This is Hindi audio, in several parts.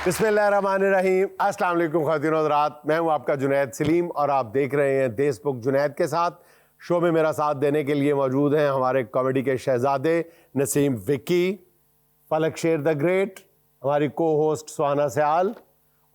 बिस्मिल्लाहिर्रहमानिर्रहीम। अस्सलाम वालेकुम ख़वातीन और हज़रात, मैं हूं आपका जुनैद सलीम और आप देख रहे हैं देशबुक जुनैद के साथ। शो में मेरा साथ देने के लिए मौजूद हैं हमारे कॉमेडी के शहजादे नसीम विक्की, फलक शेर द ग्रेट, हमारी को होस्ट सुहाना सयाल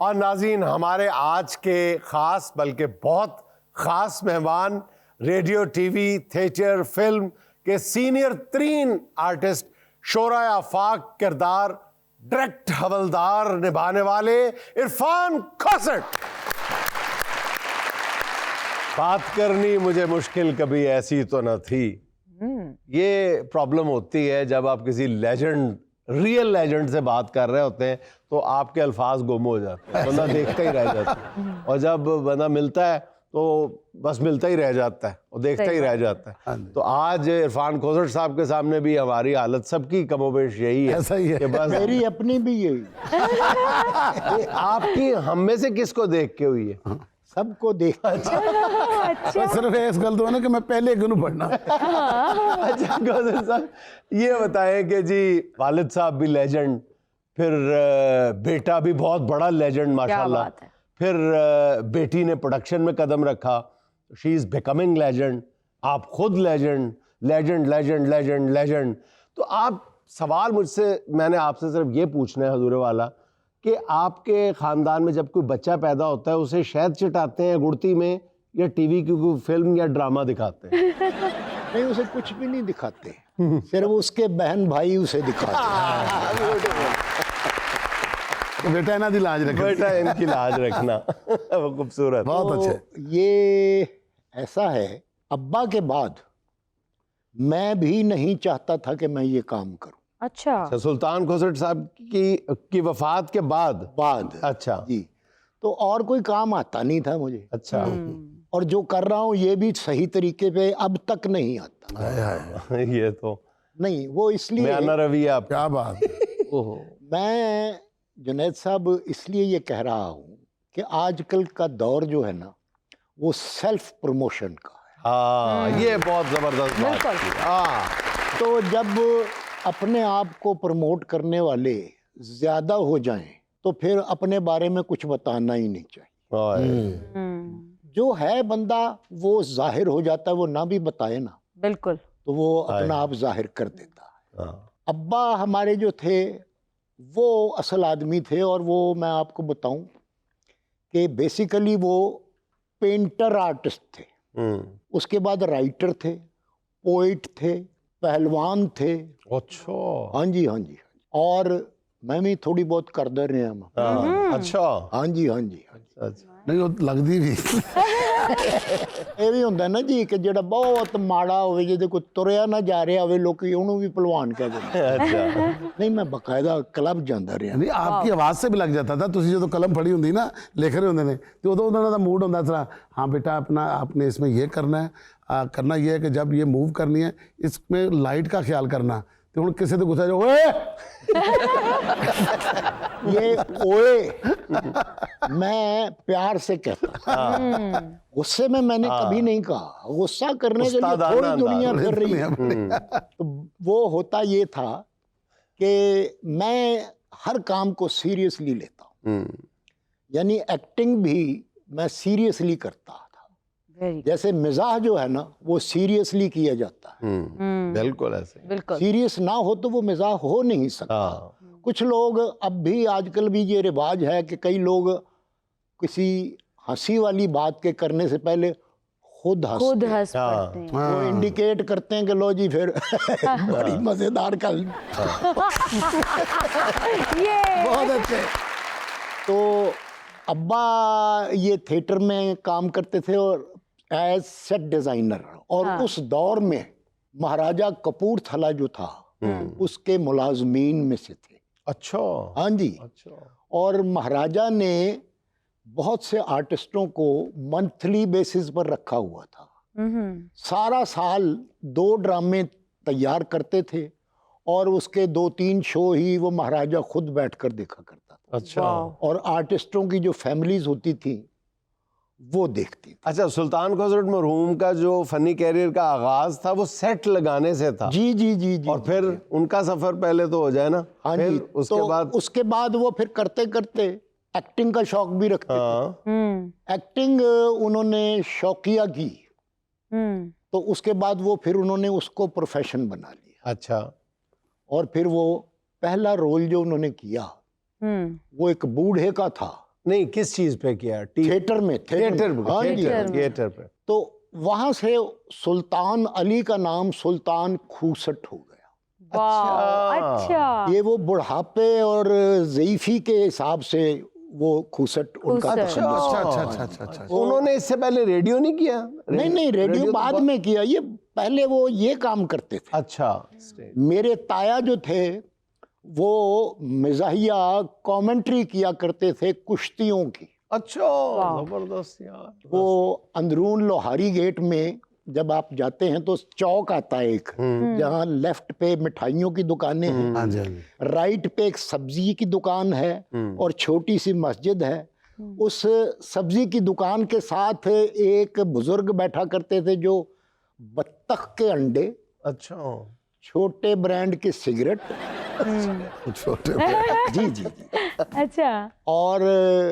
और नाज़रीन हमारे आज के ख़ास बल्कि बहुत ख़ास मेहमान रेडियो, टीवी, थिएटर, फिल्म के सीनियर तरीन आर्टिस्ट, शोरा आफाक किरदार डायरेक्ट हवलदार निभाने वाले इरफान खोसट। बात करनी मुझे मुश्किल कभी ऐसी तो न थी। ये प्रॉब्लम होती है जब आप किसी लेजेंड, रियल लेजेंड से बात कर रहे होते हैं तो आपके अल्फाज गुम हो जाते हैं, बंदा देखता ही रह जाता है, और जब बंदा मिलता है तो बस मिलता ही रह जाता है और देखता ही रह जाता है। तो आज इरफान खोसट साहब के सामने भी हमारी हालत सबकी कमोबेश यही है। ऐसा ही है कि बस मेरी अपनी भी यही आपकी हम में से किसको देख के हुई है? सबको देख। अच्छा। सिर्फ इस गलत हुआ ना कि मैं पहले गुनू पढ़ना। अच्छा खोसट साहब, ये बताएं कि जी वालिद साहब भी लेजेंड, फिर बेटा भी बहुत बड़ा लेजेंड माशाल्लाह, फिर बेटी ने प्रोडक्शन में कदम रखा, शी इज़ बिकमिंग लेजेंड, आप खुद legend legend legend legend legend. तो आप सवाल मुझसे, मैंने आपसे सिर्फ ये पूछना है हजूर वाला कि आपके ख़ानदान में जब कोई बच्चा पैदा होता है उसे शहद चिटाते हैं गुड़ती में, या टीवी की कोई फिल्म या ड्रामा दिखाते हैं? नहीं, उसे कुछ भी नहीं दिखाते, सिर्फ उसके बहन भाई उसे दिखाते। तो बेटा इन्हें दी लाज रखना, बेटा इनकी लाज रखना। वो खूबसूरत, बहुत अच्छे। तो ये ऐसा है, अब्बा के बाद मैं भी नहीं चाहता था कि मैं ये काम करूं। अच्छा। सुल्तान खोसट साहब की वफात के बाद। अच्छा जी, तो और कोई काम आता नहीं था मुझे। अच्छा। और जो कर रहा हूँ ये भी सही तरीके पे अब तक नहीं आता। ये तो नहीं, वो इसलिए बयाना रवैया आप। क्या बात। ओहो। मैं जुनैद साहब इसलिए ये कह रहा हूँ कि आजकल का दौर जो है ना वो सेल्फ प्रमोशन का है। हाँ, ये बहुत जबरदस्त बात बिल्कुल। है। हाँ, तो जब अपने आप को प्रमोट करने वाले ज्यादा हो जाएं तो फिर अपने बारे में कुछ बताना ही नहीं चाहिए। जो है बंदा वो जाहिर हो जाता है, वो ना भी बताए ना बिल्कुल, तो वो अपना आप जाहिर कर देता है। हाँ। अब्बा हमारे जो थे वो असल आदमी थे, और वो मैं आपको बताऊं कि बेसिकली वो पेंटर आर्टिस्ट थे, उसके बाद राइटर थे, पोइट थे, पहलवान थे। अच्छा। हाँ जी, हाँ जी, और मैं भी थोड़ी बहुत कर दे रहे हैं। अच्छा। हाँ जी, हाँ जी, हाँ जी। अच्छा। नहीं वो लगती भी ਇਹ ਵੀ ਹੁੰਦਾ ਨਾ ਜੀ ਕਿ ਜਿਹੜਾ ਬਹੁਤ ਮਾੜਾ ਹੋਵੇ, ਜਿਹਦੇ ਕੋਈ ਤੁਰਿਆ ਨਾ ਜਾ ਰਿਹਾ ਹੋਵੇ, ਲੋਕੀ ਉਹਨੂੰ ਵੀ ਪਹਿਲਵਾਨ ਕਹਿ ਦਿੰਦੇ। अच्छा। ਨਹੀਂ, ਮੈਂ ਬਕਾਇਦਾ ਕਲੱਬ ਜਾਂਦਾ ਰਿਹਾ। नहीं आपकी आवाज़ से भी लग जाता था। तुसी जो कलम फड़ी होंगी ना, लिख रहे होंगे ने, तो उदों उन्होंने दा मूड होंदा था, हाँ बेटा अपना आपने इसमें ये करना है, करना ये है कि जब ये मूव करनी है इसमें लाइट का ख्याल करना। तो हुण किसी तो गुस्सा जो ओए ये ओए मैं प्यार से कहता, गुस्से में मैंने कभी नहीं कहा। गुस्सा करने के लिए उस्तादाना थोड़ी अंदाज। दुनिया कर रही है। तो वो होता ये था कि मैं हर काम को सीरियसली लेता हूँ, यानी एक्टिंग भी मैं सीरियसली करता था। जैसे मिजाह जो है ना वो सीरियसली किया जाता है, बिल्कुल ऐसे। बिल्कुल। सीरियस ना हो तो वो मिजाह हो नहीं सकता। हाँ। कुछ लोग अब भी, आजकल भी ये रिवाज है कि कई लोग किसी हंसी वाली बात के करने से पहले खुद खुद हंसते हैं। हंस पड़ते हैं। वो इंडिकेट करते हैं कि लो जी फिर बड़ी मजेदार कल। ये बहुत अच्छे। तो अब्बा ये थिएटर में काम करते थे और एज सेट डिजाइनर, और उस दौर में महाराजा कपूरथला जो था उसके मुलाजमीन में से थे। अच्छा। हाँ जी। अच्छा। और महाराजा ने बहुत से आर्टिस्टों को मंथली बेसिस पर रखा हुआ था। सारा साल 2 ड्रामे तैयार करते थे और उसके 2-3 शो ही वो महाराजा खुद बैठकर देखा करता था। अच्छा। और आर्टिस्टों की जो फैमिलीज होती थी वो देखती थी। अच्छा, सुल्तान खुसरो मरहूम का जो फनी कैरियर का आगाज था वो सेट लगाने से था। जी जी जी जी। और फिर उनका सफर पहले तो हो जाए ना। हाँ फिर जी, उसके तो बाद उसके बाद वो फिर करते करते एक्टिंग का शौक भी रखते थे। हाँ, एक्टिंग उन्होंने शौकिया की, तो उसके बाद वो फिर उन्होंने उसको प्रोफेशन बना लिया। अच्छा, और फिर वो पहला रोल जो उन्होंने किया वो एक बूढ़े का था, नहीं किस चीज पे किया? थिएटर में। थिएटर पे, हाँ जी। थिएटर पे। तो वहां से सुल्तान अली का नाम सुल्तान खूसट हो गया। अच्छा। ये वो बुढ़ापे और ज़ईफी के हिसाब से वो खूसट उनका खूसट। तखल्लुस। अच्छा। उन्होंने इससे पहले रेडियो नहीं किया? नहीं, रेडियो तो बाद में किया, ये पहले वो ये काम करते थे। अच्छा, मेरे ताया जो थे वो मिजाहिया कमेंट्री किया करते थे कुश्तियों की। अच्छा, जबरदस्त यार। वो अंदरून लोहारी गेट में जब आप जाते हैं तो चौक आता है एक, जहाँ लेफ्ट पे मिठाइयों की दुकानें हैं, हाँ जी, हाँ जी। राइट पे एक सब्जी की दुकान है और छोटी सी मस्जिद है। उस सब्जी की दुकान के साथ एक बुजुर्ग बैठा करते थे जो बत्तख के अंडे, अच्छा, छोटे ब्रांड के सिगरेट, छोटे जी जी जी, अच्छा। और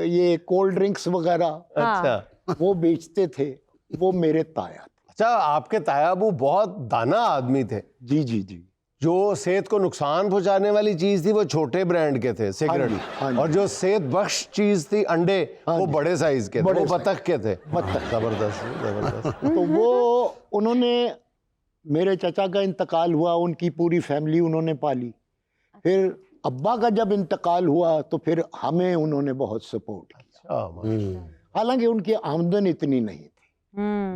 ये कोल्ड ड्रिंक्स वगैरह अच्छा, वो बेचते थे। वो मेरे ताया थे। अच्छा। आपके तायाबू बहुत दाना आदमी थे। जी जी जी। जो सेहत को नुकसान पहुंचाने वाली चीज थी वो छोटे ब्रांड के थे, सिगरेट। हाँ जी। और जो सेहत बख्श चीज थी, अंडे, वो जी। बड़े साइज के थे, बड़े वो साइज। बतख के थे। बत्तख। जबरदस्त, जबरदस्त। तो वो उन्होंने, मेरे चचा का इंतकाल हुआ, उनकी पूरी फैमिली उन्होंने पाली। फिर अब्बा का जब इंतकाल हुआ तो फिर हमें उन्होंने बहुत सपोर्ट किया। अच्छा, हालांकि उनकी आमदन इतनी नहीं थी,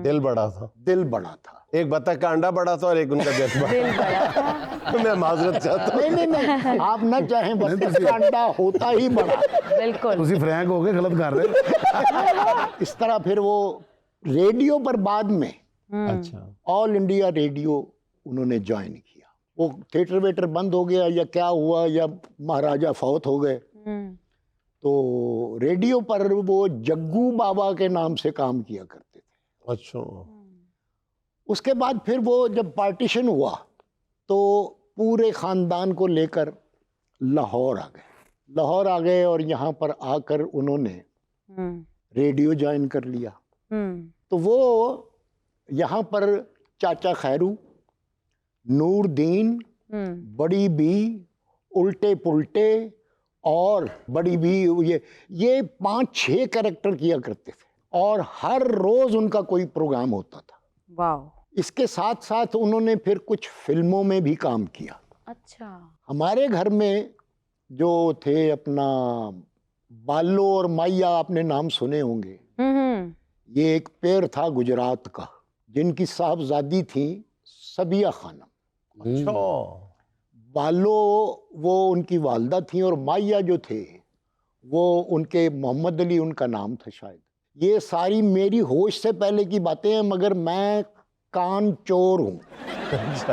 दिल बड़ा था। दिल बड़ा था। एक बतख का अंडा बड़ा था और एक उनका दिल बड़ा। दिल बड़ा था। मैं माजरत चाहता हूँ। नहीं, आप ना चाहें, बत्तख का अंडा होता ही बड़ा। बिल्कुल। तुसी फ्रैंक हो गए, गलत कर रहे। इस तरह फिर वो रेडियो पर बाद में अच्छा, ऑल इंडिया रेडियो उन्होंने ज्वाइन किया। वो थिएटर वेटर बंद हो गया या क्या हुआ, या महाराजा फौत हो गए, तो रेडियो पर वो जग्गू बाबा के नाम से काम किया करते थे। अच्छा, उसके बाद फिर वो जब पार्टीशन हुआ तो पूरे ख़ानदान को लेकर लाहौर आ गए और यहाँ पर आकर उन्होंने रेडियो ज्वाइन कर लिया। तो वो यहाँ पर चाचा खैरू, नूरदीन, बड़ी बी, उल्टे पुल्टे और बड़ी बी, ये 5-6 कैरेक्टर किया करते थे और हर रोज उनका कोई प्रोग्राम होता था। वाह। इसके साथ साथ उन्होंने फिर कुछ फिल्मों में भी काम किया। अच्छा। हमारे घर में जो थे अपना बालो और माइया, आपने नाम सुने होंगे। ये एक पेड़ था गुजरात का जिनकी साहबजादी थी सबिया खानम। अच्छा, बालो वो उनकी वालदा थी और माइया जो थे वो उनके मोहम्मद अली उनका नाम था शायद। ये सारी मेरी होश से पहले की बातें हैं, मगर मैं कान चोर हूँ।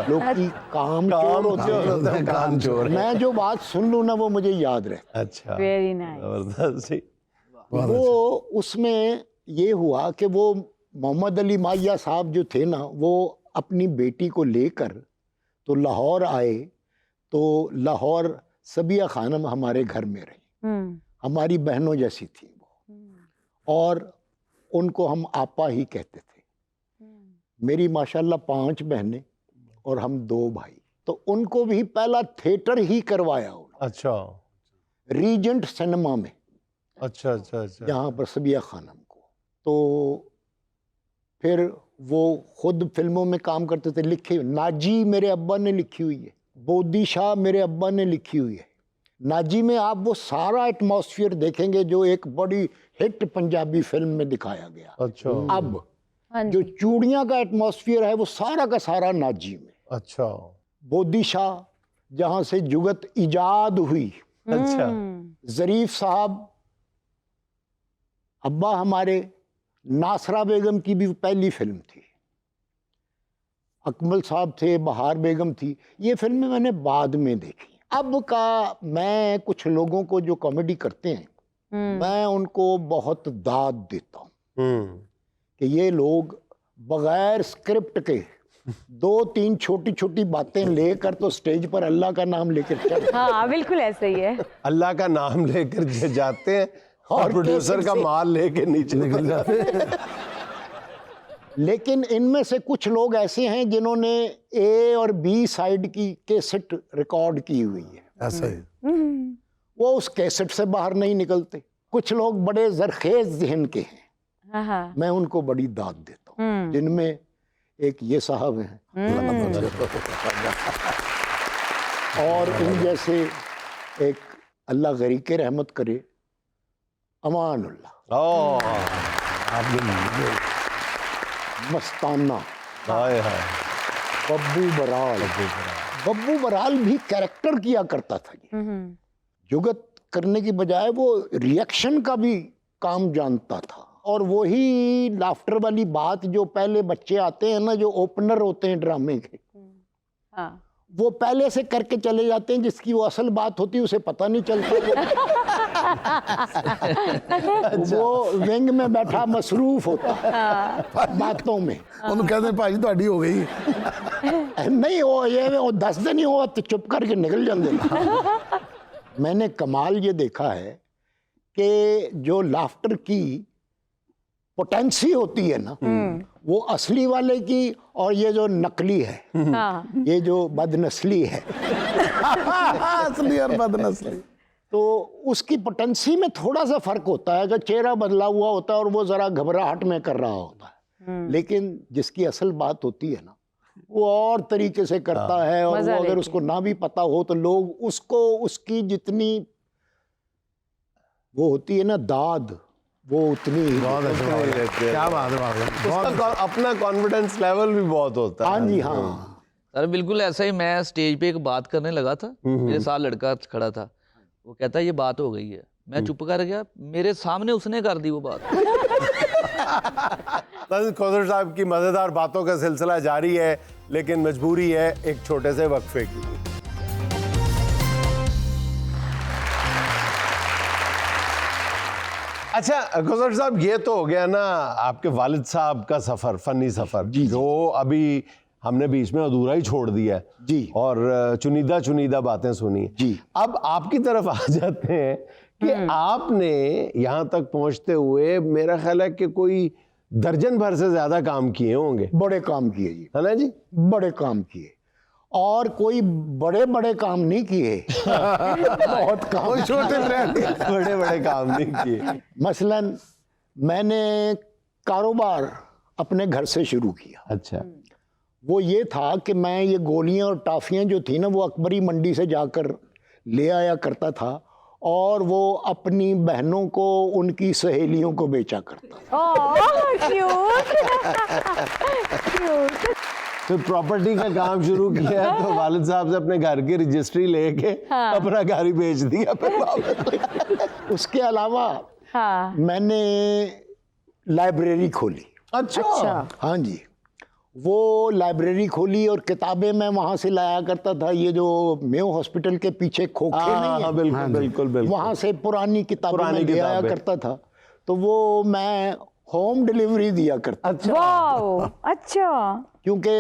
लोग की काम चोर होते हैं, कान चोर है। मैं जो बात सुन लूँ ना वो मुझे याद रहता। अच्छा, वेरी नाइस। जबरदस्त। वो उसमें ये हुआ कि वो मोहम्मद अली माइया साहब जो थे ना, वो अपनी बेटी को लेकर तो लाहौर आए। तो लाहौर सबिया खानम हमारे घर में रही, हमारी बहनों जैसी थी वो, और उनको हम आपा ही कहते थे। मेरी माशाल्लाह 5 बहनें और हम 2 भाई। तो उनको भी पहला थिएटर ही करवाया उन्होंने, अच्छा, रीजेंट सिनेमा में, अच्छा, अच्छा, अच्छा। जहाँ पर सबिया खानम को। तो फिर वो खुद फिल्मों में काम करते थे। लिखे नाजी मेरे अब्बा ने लिखी हुई है, बोदी शाह मेरे अब्बा ने लिखी हुई है। नाजी में आप वो सारा एटमॉस्फेयर देखेंगे जो एक बड़ी हिट पंजाबी फिल्म में दिखाया गया। अच्छा, अब हाँ जो जी। चूड़ियाँ का एटमॉस्फेयर है वो सारा का सारा नाजी में। अच्छा, बोदी शाह जहाँ से जुगत इजाद हुई, अच्छा, ज़रीफ साहब अब्बा हमारे, नासरा बेगम की भी पहली फिल्म थी, अकमल साहब थे, बहार बेगम थी। ये फिल्में मैंने बाद में देखी। अब का मैं कुछ लोगों को जो कॉमेडी करते हैं मैं उनको बहुत दाद देता हूँ। कि ये लोग बगैर स्क्रिप्ट के 2-3 छोटी छोटी बातें लेकर तो स्टेज पर अल्लाह का नाम लेकर चढ़ हाँ बिल्कुल ऐसा ही है। अल्लाह का नाम लेकर जाते हैं और और प्रोड्यूसर कैसे का से- माल लेके नीचे निकल जाते हैं। लेकिन इनमें से कुछ लोग ऐसे हैं जिन्होंने ए और बी साइड की कैसेट रिकॉर्ड की हुई है, ऐसा ही वो उस कैसेट से बाहर नहीं निकलते। कुछ लोग बड़े जरखेज जहन के हैं, हाँ हाँ। मैं उनको बड़ी दाद देता हूँ, जिनमें एक ये साहब हैं और इन जैसे एक अल्लाह गरीके रहमत करे अमानुल्लाह मस्ताना, हाय हाय। बब्बू बराल। बब्बू बराल भी कैरेक्टर किया करता था ये, जुगत करने की बजाय वो रिएक्शन का भी काम जानता था। और वही लाफ्टर वाली बात, जो पहले बच्चे आते हैं ना, जो ओपनर होते हैं ड्रामे के, हाँ। वो पहले से करके चले जाते हैं, जिसकी वो असल बात होती है उसे पता नहीं चलता। वो विंग में बैठा मसरूफ होता है बातों में। ਉਹਨੂੰ ਕਹਿੰਦੇ ਭਾਜੀ ਤੁਹਾਡੀ ਹੋ ਗਈ। नहीं वो 10 दिन ही हो तो चुप करके निकल जाते। मैंने कमाल ये देखा है कि जो लाफ्टर की पोटेंसी होती है ना, वो असली वाले की और ये जो नकली है, हाँ। ये जो बदनस्ली है, असली और बदनस्ली। तो उसकी पोटेंसी में थोड़ा सा फर्क होता है। अगर चेहरा बदला हुआ होता है और वो जरा घबराहट में कर रहा होता है, लेकिन जिसकी असल बात होती है ना, वो और तरीके से करता है। और मजा वो अगर लेके। उसको ना भी पता हो तो लोग उसको, उसकी जितनी वो होती है ना दाद, वो उतनी ही बहुत अच्छा बात है। क्या बात है, बात है। उसका अपना कॉन्फिडेंस लेवल भी बहुत होता है। हाँ जी हाँ। सर बिल्कुल ऐसा ही, मैं स्टेज पे एक बात करने लगा था, मेरे साथ लड़का खड़ा था, वो कहता ये बात हो गई है, मैं चुप कर गया, मेरे सामने उसने कर दी वो बात। खोसर साहब की मजेदार बातों का सिलसिला जारी है, लेकिन मजबूरी है एक छोटे से वक्फे की। अच्छा खोसर साहब, ये तो हो गया ना आपके वालिद साहब का सफर, फनी सफर, जो अभी हमने बीच में अधूरा ही छोड़ दिया है जी। और चुनिंदा बातें सुनी जी। अब आपकी तरफ आ जाते हैं कि आपने यहाँ तक पहुंचते हुए मेरा ख्याल है कि कोई दर्जन भर से ज्यादा काम किए होंगे। बड़े काम किए जी, है ना जी? बड़े काम किए। और कोई बड़े बड़े काम नहीं किए, बहुत काम। छोटे ब्रांड। बड़े बड़े काम नहीं किए। मसलन मैंने कारोबार अपने घर से शुरू किया। अच्छा। वो ये था कि मैं ये गोलियां और टाफियां जो थी ना, वो अकबरी मंडी से जाकर ले आया करता था और वो अपनी बहनों को, उनकी सहेलियों को बेचा करता था। ओह क्यूट क्यूट। तो प्रॉपर्टी का काम शुरू किया तो वालिद साहब से अपने घर की रजिस्ट्री लेके अपना घर ही बेच दिया फिर वापस। उसके अलावा हाँ। मैंने लाइब्रेरी खोली। अच्छा। हाँ जी, वो लाइब्रेरी खोली और किताबें मैं वहाँ से लाया करता था। ये जो मेयो हॉस्पिटल के पीछे खोखे नहीं हाँ है, बिल्कुल बिल्कुल बिल्कुल। वहाँ से पुरानी किताबें पुरानी मैं ले आया किताबें। करता था, तो वो मैं होम डिलीवरी दिया करता। अच्छा। वाओ अच्छा। क्योंकि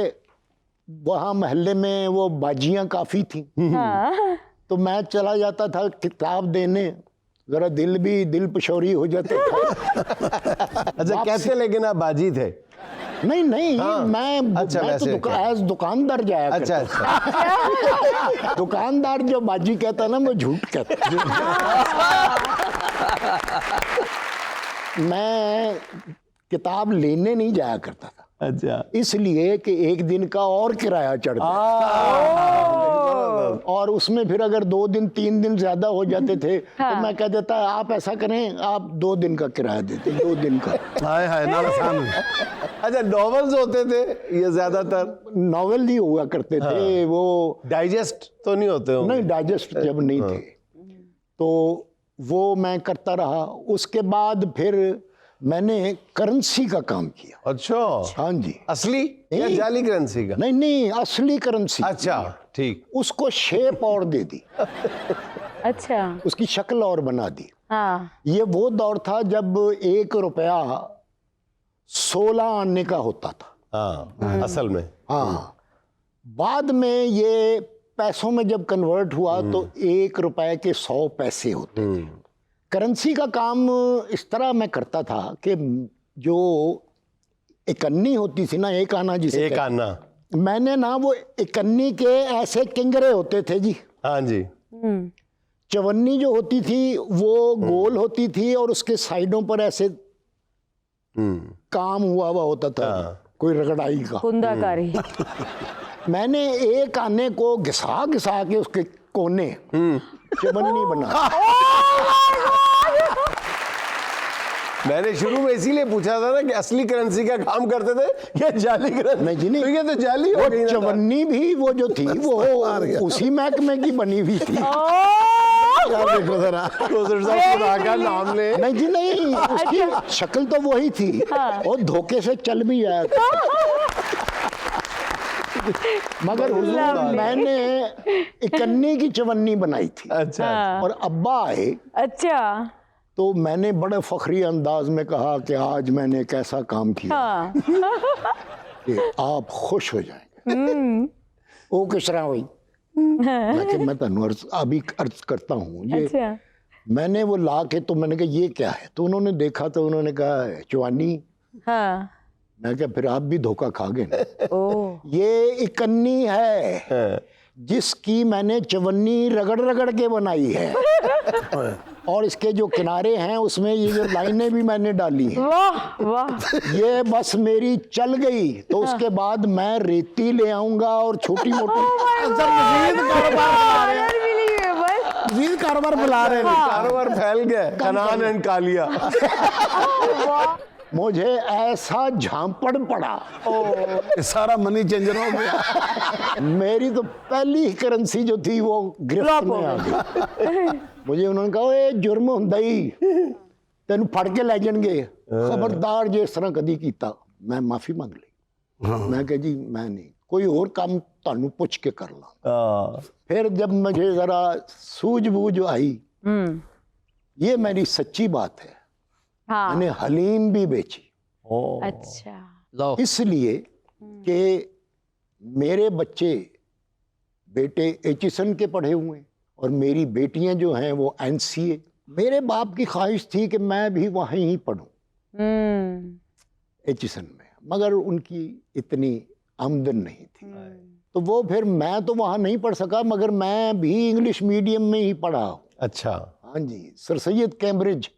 वहाँ मोहल्ले में वो बाजियाँ काफ़ी थी, हाँ। तो मैं चला जाता था किताब देने, ज़रा दिल पशौरी हो जाता था। अच्छा, कैसे लेकिन आप बाजी थे? नहीं नहीं, हाँ। मैं अच्छा, मैं तो वैसे क्या? एज दुकानदार जाया अच्छा करता। अच्छा। दुकानदार जो बाजी कहता ना, मैं झूठ कहता। मैं किताब लेने नहीं जाया करता था, अच्छा। इसलिए कि एक दिन का और किराया चढ़ गया। और उसमें फिर अगर 2 दिन 3 दिन ज्यादा हो जाते थे तो मैं कह देता, आप ऐसा करें, आप 2 दिन का किराया देते, 2 दिन का। हाय हाय ना आसान। अच्छा, नॉवेल्स होते थे ये ज्यादातर? नॉवेल नहीं हुआ करते थे वो। डाइजेस्ट तो नहीं होते होंगे? नहीं, डाइजेस्ट जब नहीं थे तो वो मैं करता रहा। उसके बाद फिर मैंने करेंसी का काम किया। अच्छा। हाँ जी। असली या नहीं। जाली करेंसी का? नहीं नहीं, असली करेंसी। अच्छा ठीक। उसको शेप और दे दी, अच्छा। उसकी शक्ल और बना दी। हाँ। ये वो दौर था जब 1 रुपया 16 आने का होता था। हाँ असल में हाँ, बाद में ये पैसों में जब कन्वर्ट हुआ तो 1 रुपए के 100 पैसे होते थे। करेंसी का काम इस तरह मैं करता था कि जो इकन्नी होती थी ना, एक आना जिसे एक आना, मैंने ना वो इकन्नी के ऐसे किंगरे होते थे जी। हाँ जी, चवन्नी जो होती थी वो गोल होती थी और उसके साइडों पर ऐसे काम हुआ होता था, कोई रगड़ाई का। कुंदाकारी। मैंने एक आने को घिसा घिसा के उसके कोने चवन्नी बना। मैंने शुरू में इसीलिए पूछा था ना कि असली करेंसी का काम करते थे या जाली करेंसी। नहीं जी नहीं, तो ये तो जाली हो गई वो ना। चवन्नी भी वो जो थी वो उसी महकमे की बनी हुई थी। यार देखो जरा, खुदा का नाम ले। नहीं जी नहीं, उसकी शक्ल तो वही थी और धोखे से चल भी आया था। मगर हुजूर मैंने इकन्नी की चवन्नी बनाई थी। अच्छा और अब्बा आए अच्छा। तो मैंने बड़े फखरी अंदाज में कहा कि आज मैंने एक ऐसा काम किया हाँ। कि आप खुश हो जाएंगे। वो किस तरह हुई? मैं तनु अभी अर्ज करता हूँ ये। अच्छा। मैंने वो ला के तो मैंने कहा ये क्या है, तो उन्होंने देखा तो उन्होंने कहा चवानी। हाँ। मैं क्या फिर आप भी धोखा खा गए ना। ओह। ये इकन्नी है जिसकी मैंने चवन्नी रगड़ रगड़ के बनाई है और इसके जो किनारे हैं उसमें ये जो लाइनें भी मैंने डाली हैं। वाह वाह। ये बस मेरी चल गई तो उसके बाद मैं रेती ले आऊंगा और छोटी मोटी मजीद कारोबार बुला रहे हैं। कारोबार फैल गया, कनान एंड कालिया। मुझे ऐसा झांपड़ पड़ा, ये सारा मनी चेंजर हो गया। मेरी तो पहली ही करेंसी जो थी वो गिरफ्त में आ गई। मुझे उन्होंने कहा ये जुर्म हुंदा ही तेन फड़ के ले जाएंगे, खबरदार जे इस तरह कदी कीता। मैं माफी मांग ली। मैं कहा जी मैं नहीं, कोई और काम तानू पुछ के कर ला। फिर जब मुझे जरा सूझबूझ आई, ये मेरी सच्ची बात है, हाँ। मैंने हलीम भी बेची। अच्छा। लो इसलिए कि मेरे बच्चे बेटे एचिसन के पढ़े हुए हैं और मेरी बेटियां जो हैं वो NCA। मेरे बाप की ख्वाहिश थी कि मैं भी वहीं ही पढ़ूं एचिसन में, मगर उनकी इतनी आमदन नहीं थी तो वो फिर मैं तो वहाँ नहीं पढ़ सका, मगर मैं भी इंग्लिश मीडियम में ही पढ़ा हूँ। अच्छा हाँ जी, सर सैयद कैम्ब्रिज।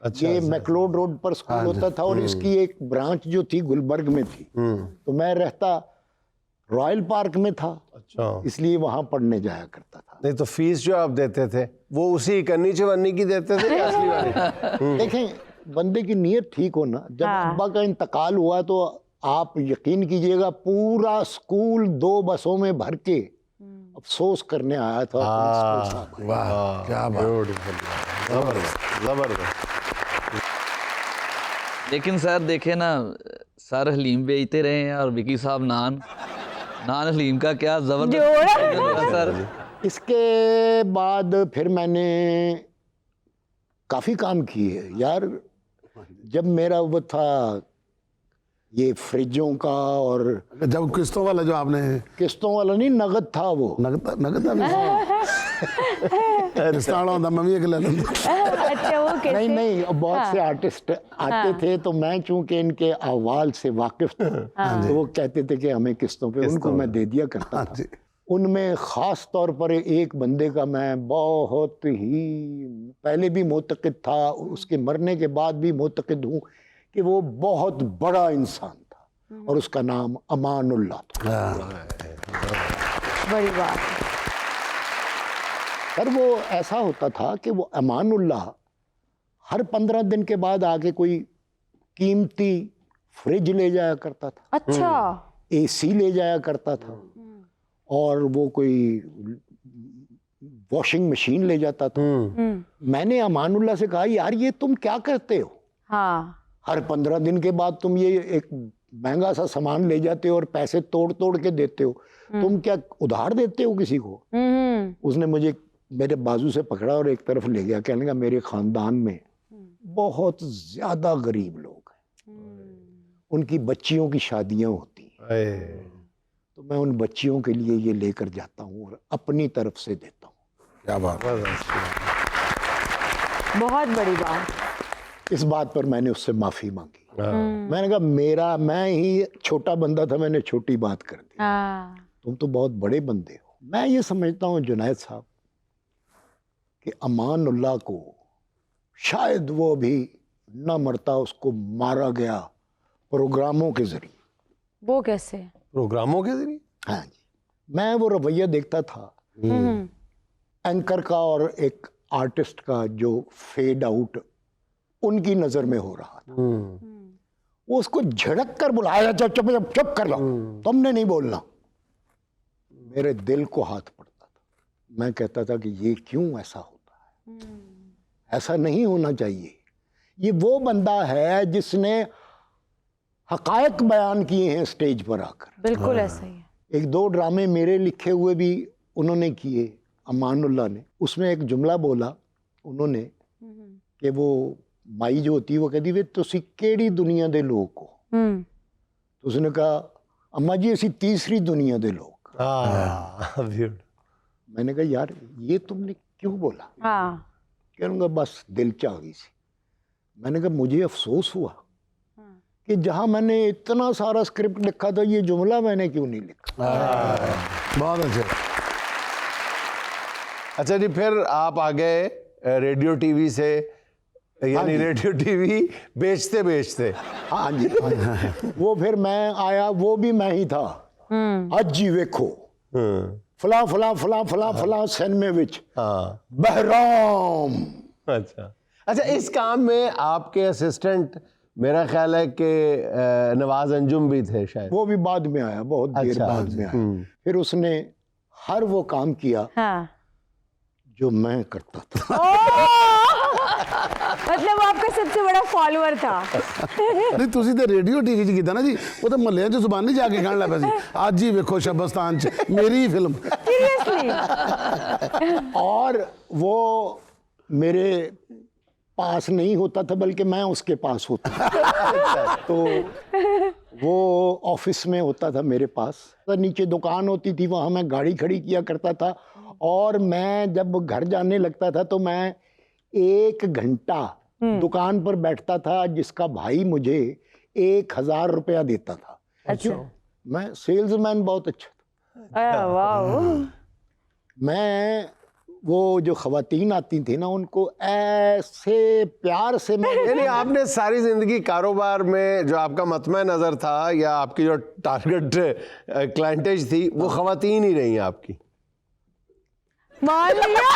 अच्छा, ये मैक्लोड रोड पर स्कूल होता था और इसकी एक ब्रांच जो थी गुलबर्ग में थी। तो मैं रहता रॉयल पार्क में था, अच्छा। इसलिए वहां पढ़ने जाया करता था। नहीं तो फीस जो आप देते थे वो उसी कन्नी चवन्नी की देते थे या असली वाली? देखें बंदे की नीयत ठीक हो ना। जब अब्बा का इंतकाल हुआ तो आप यकीन कीजिएगा पूरा स्कूल 2 बसों में भर के अफसोस करने आया था। प्रिंसिपल साहब। वाह क्या बात। जबरदस्त जबरदस्त। लेकिन सर देखे ना, सर हलीम बेचते रहे हैं और विकी साहब नान हलीम का क्या जबरदस्त सर। इसके बाद फिर मैंने काफी काम किए यार। जब मेरा वो था ये फ्रिजों का और जब किस्तों वाला जो आपने किस्तों वाला नहीं, नगद था वो। नगद किस्तां होता मैं भी एक ले लेता। अच्छा वो कैसे? नहीं नहीं, बहुत से आर्टिस्ट आते थे तो मैं चूंकि इनके अहवाल से वाकिफ था तो वो कहते थे कि हमें किस्तों पे, उनको मैं दे दिया करता था। उनमें ख़ास तौर पर एक बंदे का मैं बहुत ही पहले भी मोतक़िद था, उसके मरने के बाद भी मोतक़िद हूँ कि वो बहुत बड़ा इंसान था और उसका नाम अमानुल्लाह था। बड़ी बात। पर वो ऐसा होता था कि वो अमानुल्लाह हर 15 दिन के बाद आके कोई कीमती फ्रिज ले जाया करता था। अच्छा। AC ले जाया करता था और वो कोई वॉशिंग मशीन ले जाता था। मैंने अमानुल्लाह से कहा यार ये तुम क्या करते हो? हाँ। हर 15 दिन के बाद तुम ये एक महंगा सा सामान ले जाते हो और पैसे तोड़ तोड़ के देते हो, तुम क्या उधार देते हो किसी को? उसने मुझे मेरे बाजू से पकड़ा और एक तरफ ले गया, कहने लगा मेरे खानदान में बहुत ज्यादा गरीब लोग हैं उनकी बच्चियों की शादियां होती हैं, अरे, तो मैं उन बच्चियों के लिए ये लेकर जाता हूँ और अपनी तरफ से देता हूँ। क्या बात है। बहुत बड़ी बात। इस बात पर मैंने उससे माफ़ी मांगी। मैंने कहा मैं ही छोटा बंदा था, मैंने छोटी बात कर दी, हाँ, तुम तो बहुत बड़े बंदे हो। मैं ये समझता हूँ जुनैद साहब कि अमानुल्लाह को शायद वो भी न मरता, उसको मारा गया प्रोग्रामों के जरिए। वो कैसे? प्रोग्रामों के जरिए? हाँ जी, मैं वो रवैया देखता था एंकर का और एक आर्टिस्ट का जो फेड आउट उनकी नजर में हो रहा था। वो उसको झड़क कर बुलाया, चुप चुप चुप चुप कर लो, तुमने नहीं बोलना। मेरे दिल को हाथ पड़ता था। मैं कहता था कि ये क्यों ऐसा होता है, ऐसा नहीं होना चाहिए। ये वो बंदा है जिसने हकायक बयान किए हैं स्टेज पर आकर। बिल्कुल ऐसा ही है। एक दो ड्रामे मेरे लिखे हुए भी उन्होंने किए, अमानुल्लाह ने। उसमें एक जुमला बोला उन्होंने कि वो माई जो होती है वो कहती वे तुसी केड़ी दुनिया दे लोग हो। तो उसने कहा अम्मा जी असी तीसरी दुनिया दे लोग। ब्यूटीफुल। मैंने कहा यार ये तुमने क्यों बोला? हाँ, कहूँगा बस दिल च आ गई सी। मैंने कहा मुझे अफसोस हुआ कि जहाँ मैंने इतना सारा स्क्रिप्ट लिखा था ये जुमला मैंने क्यों नहीं लिखा। बहुत अच्छे। अच्छा जी, फिर आप आ गए रेडियो टीवी से, यानी रेडियो टीवी बेचते बेचते। हाँ जी, हाँ जी। वो फिर मैं आया, वो भी मैं ही था। ਅੱਜ जी वेखो फला फला फला फला फला सिनेमे विच हाँ, बहराम। अच्छा अच्छा। इस काम में आपके असिस्टेंट मेरा ख्याल है कि नवाज अंजुम भी थे शायद। वो भी बाद में आया, बहुत देर अच्छा, बाद में आया। फिर उसने हर वो काम किया हाँ। जो मैं करता था। मतलब आपका सबसे बड़ा फॉलोअर था। नहीं ਤੁਸੀਂ ਤੇ ਰੇਡੀਓ ਟੀਵੀ 'ਚ ਕੀਤਾ ਨਾ ਜੀ, ਉਹ ਤਾਂ ਮਹੱਲਿਆਂ 'ਚ ਜ਼ੁਬਾਨ ਨਹੀਂ ਜਾ ਕੇ ਕਹਿਣ ਲੱਗ ਪਿਆ ਸੀ ਅੱਜ ਹੀ ਵੇਖੋ ਸ਼ਬਸਤਾਨ 'ਚ ਮੇਰੀ ਫਿਲਮ। सीरियसली? और वो मेरे पास नहीं होता था बल्कि मैं उसके पास होता था। तो वो ऑफिस में होता था मेरे पास, तो नीचे दुकान होती थी, वहाँ मैं गाड़ी खड़ी किया करता था। और मैं जब घर जाने लगता था तो मैं 1 घंटा दुकान पर बैठता था, जिसका भाई मुझे 1000 रुपया देता था। अच्छा। मैं सेल्समैन बहुत अच्छा था। वाह। मैं वो जो खवातीन आती थी ना उनको ऐसे प्यार से मैं यानी आपने सारी जिंदगी कारोबार में जो आपका मतमा नजर था या आपकी जो टारगेट क्लाइंटेज थी वो खवातीन ही रही आपकी। मान लिया।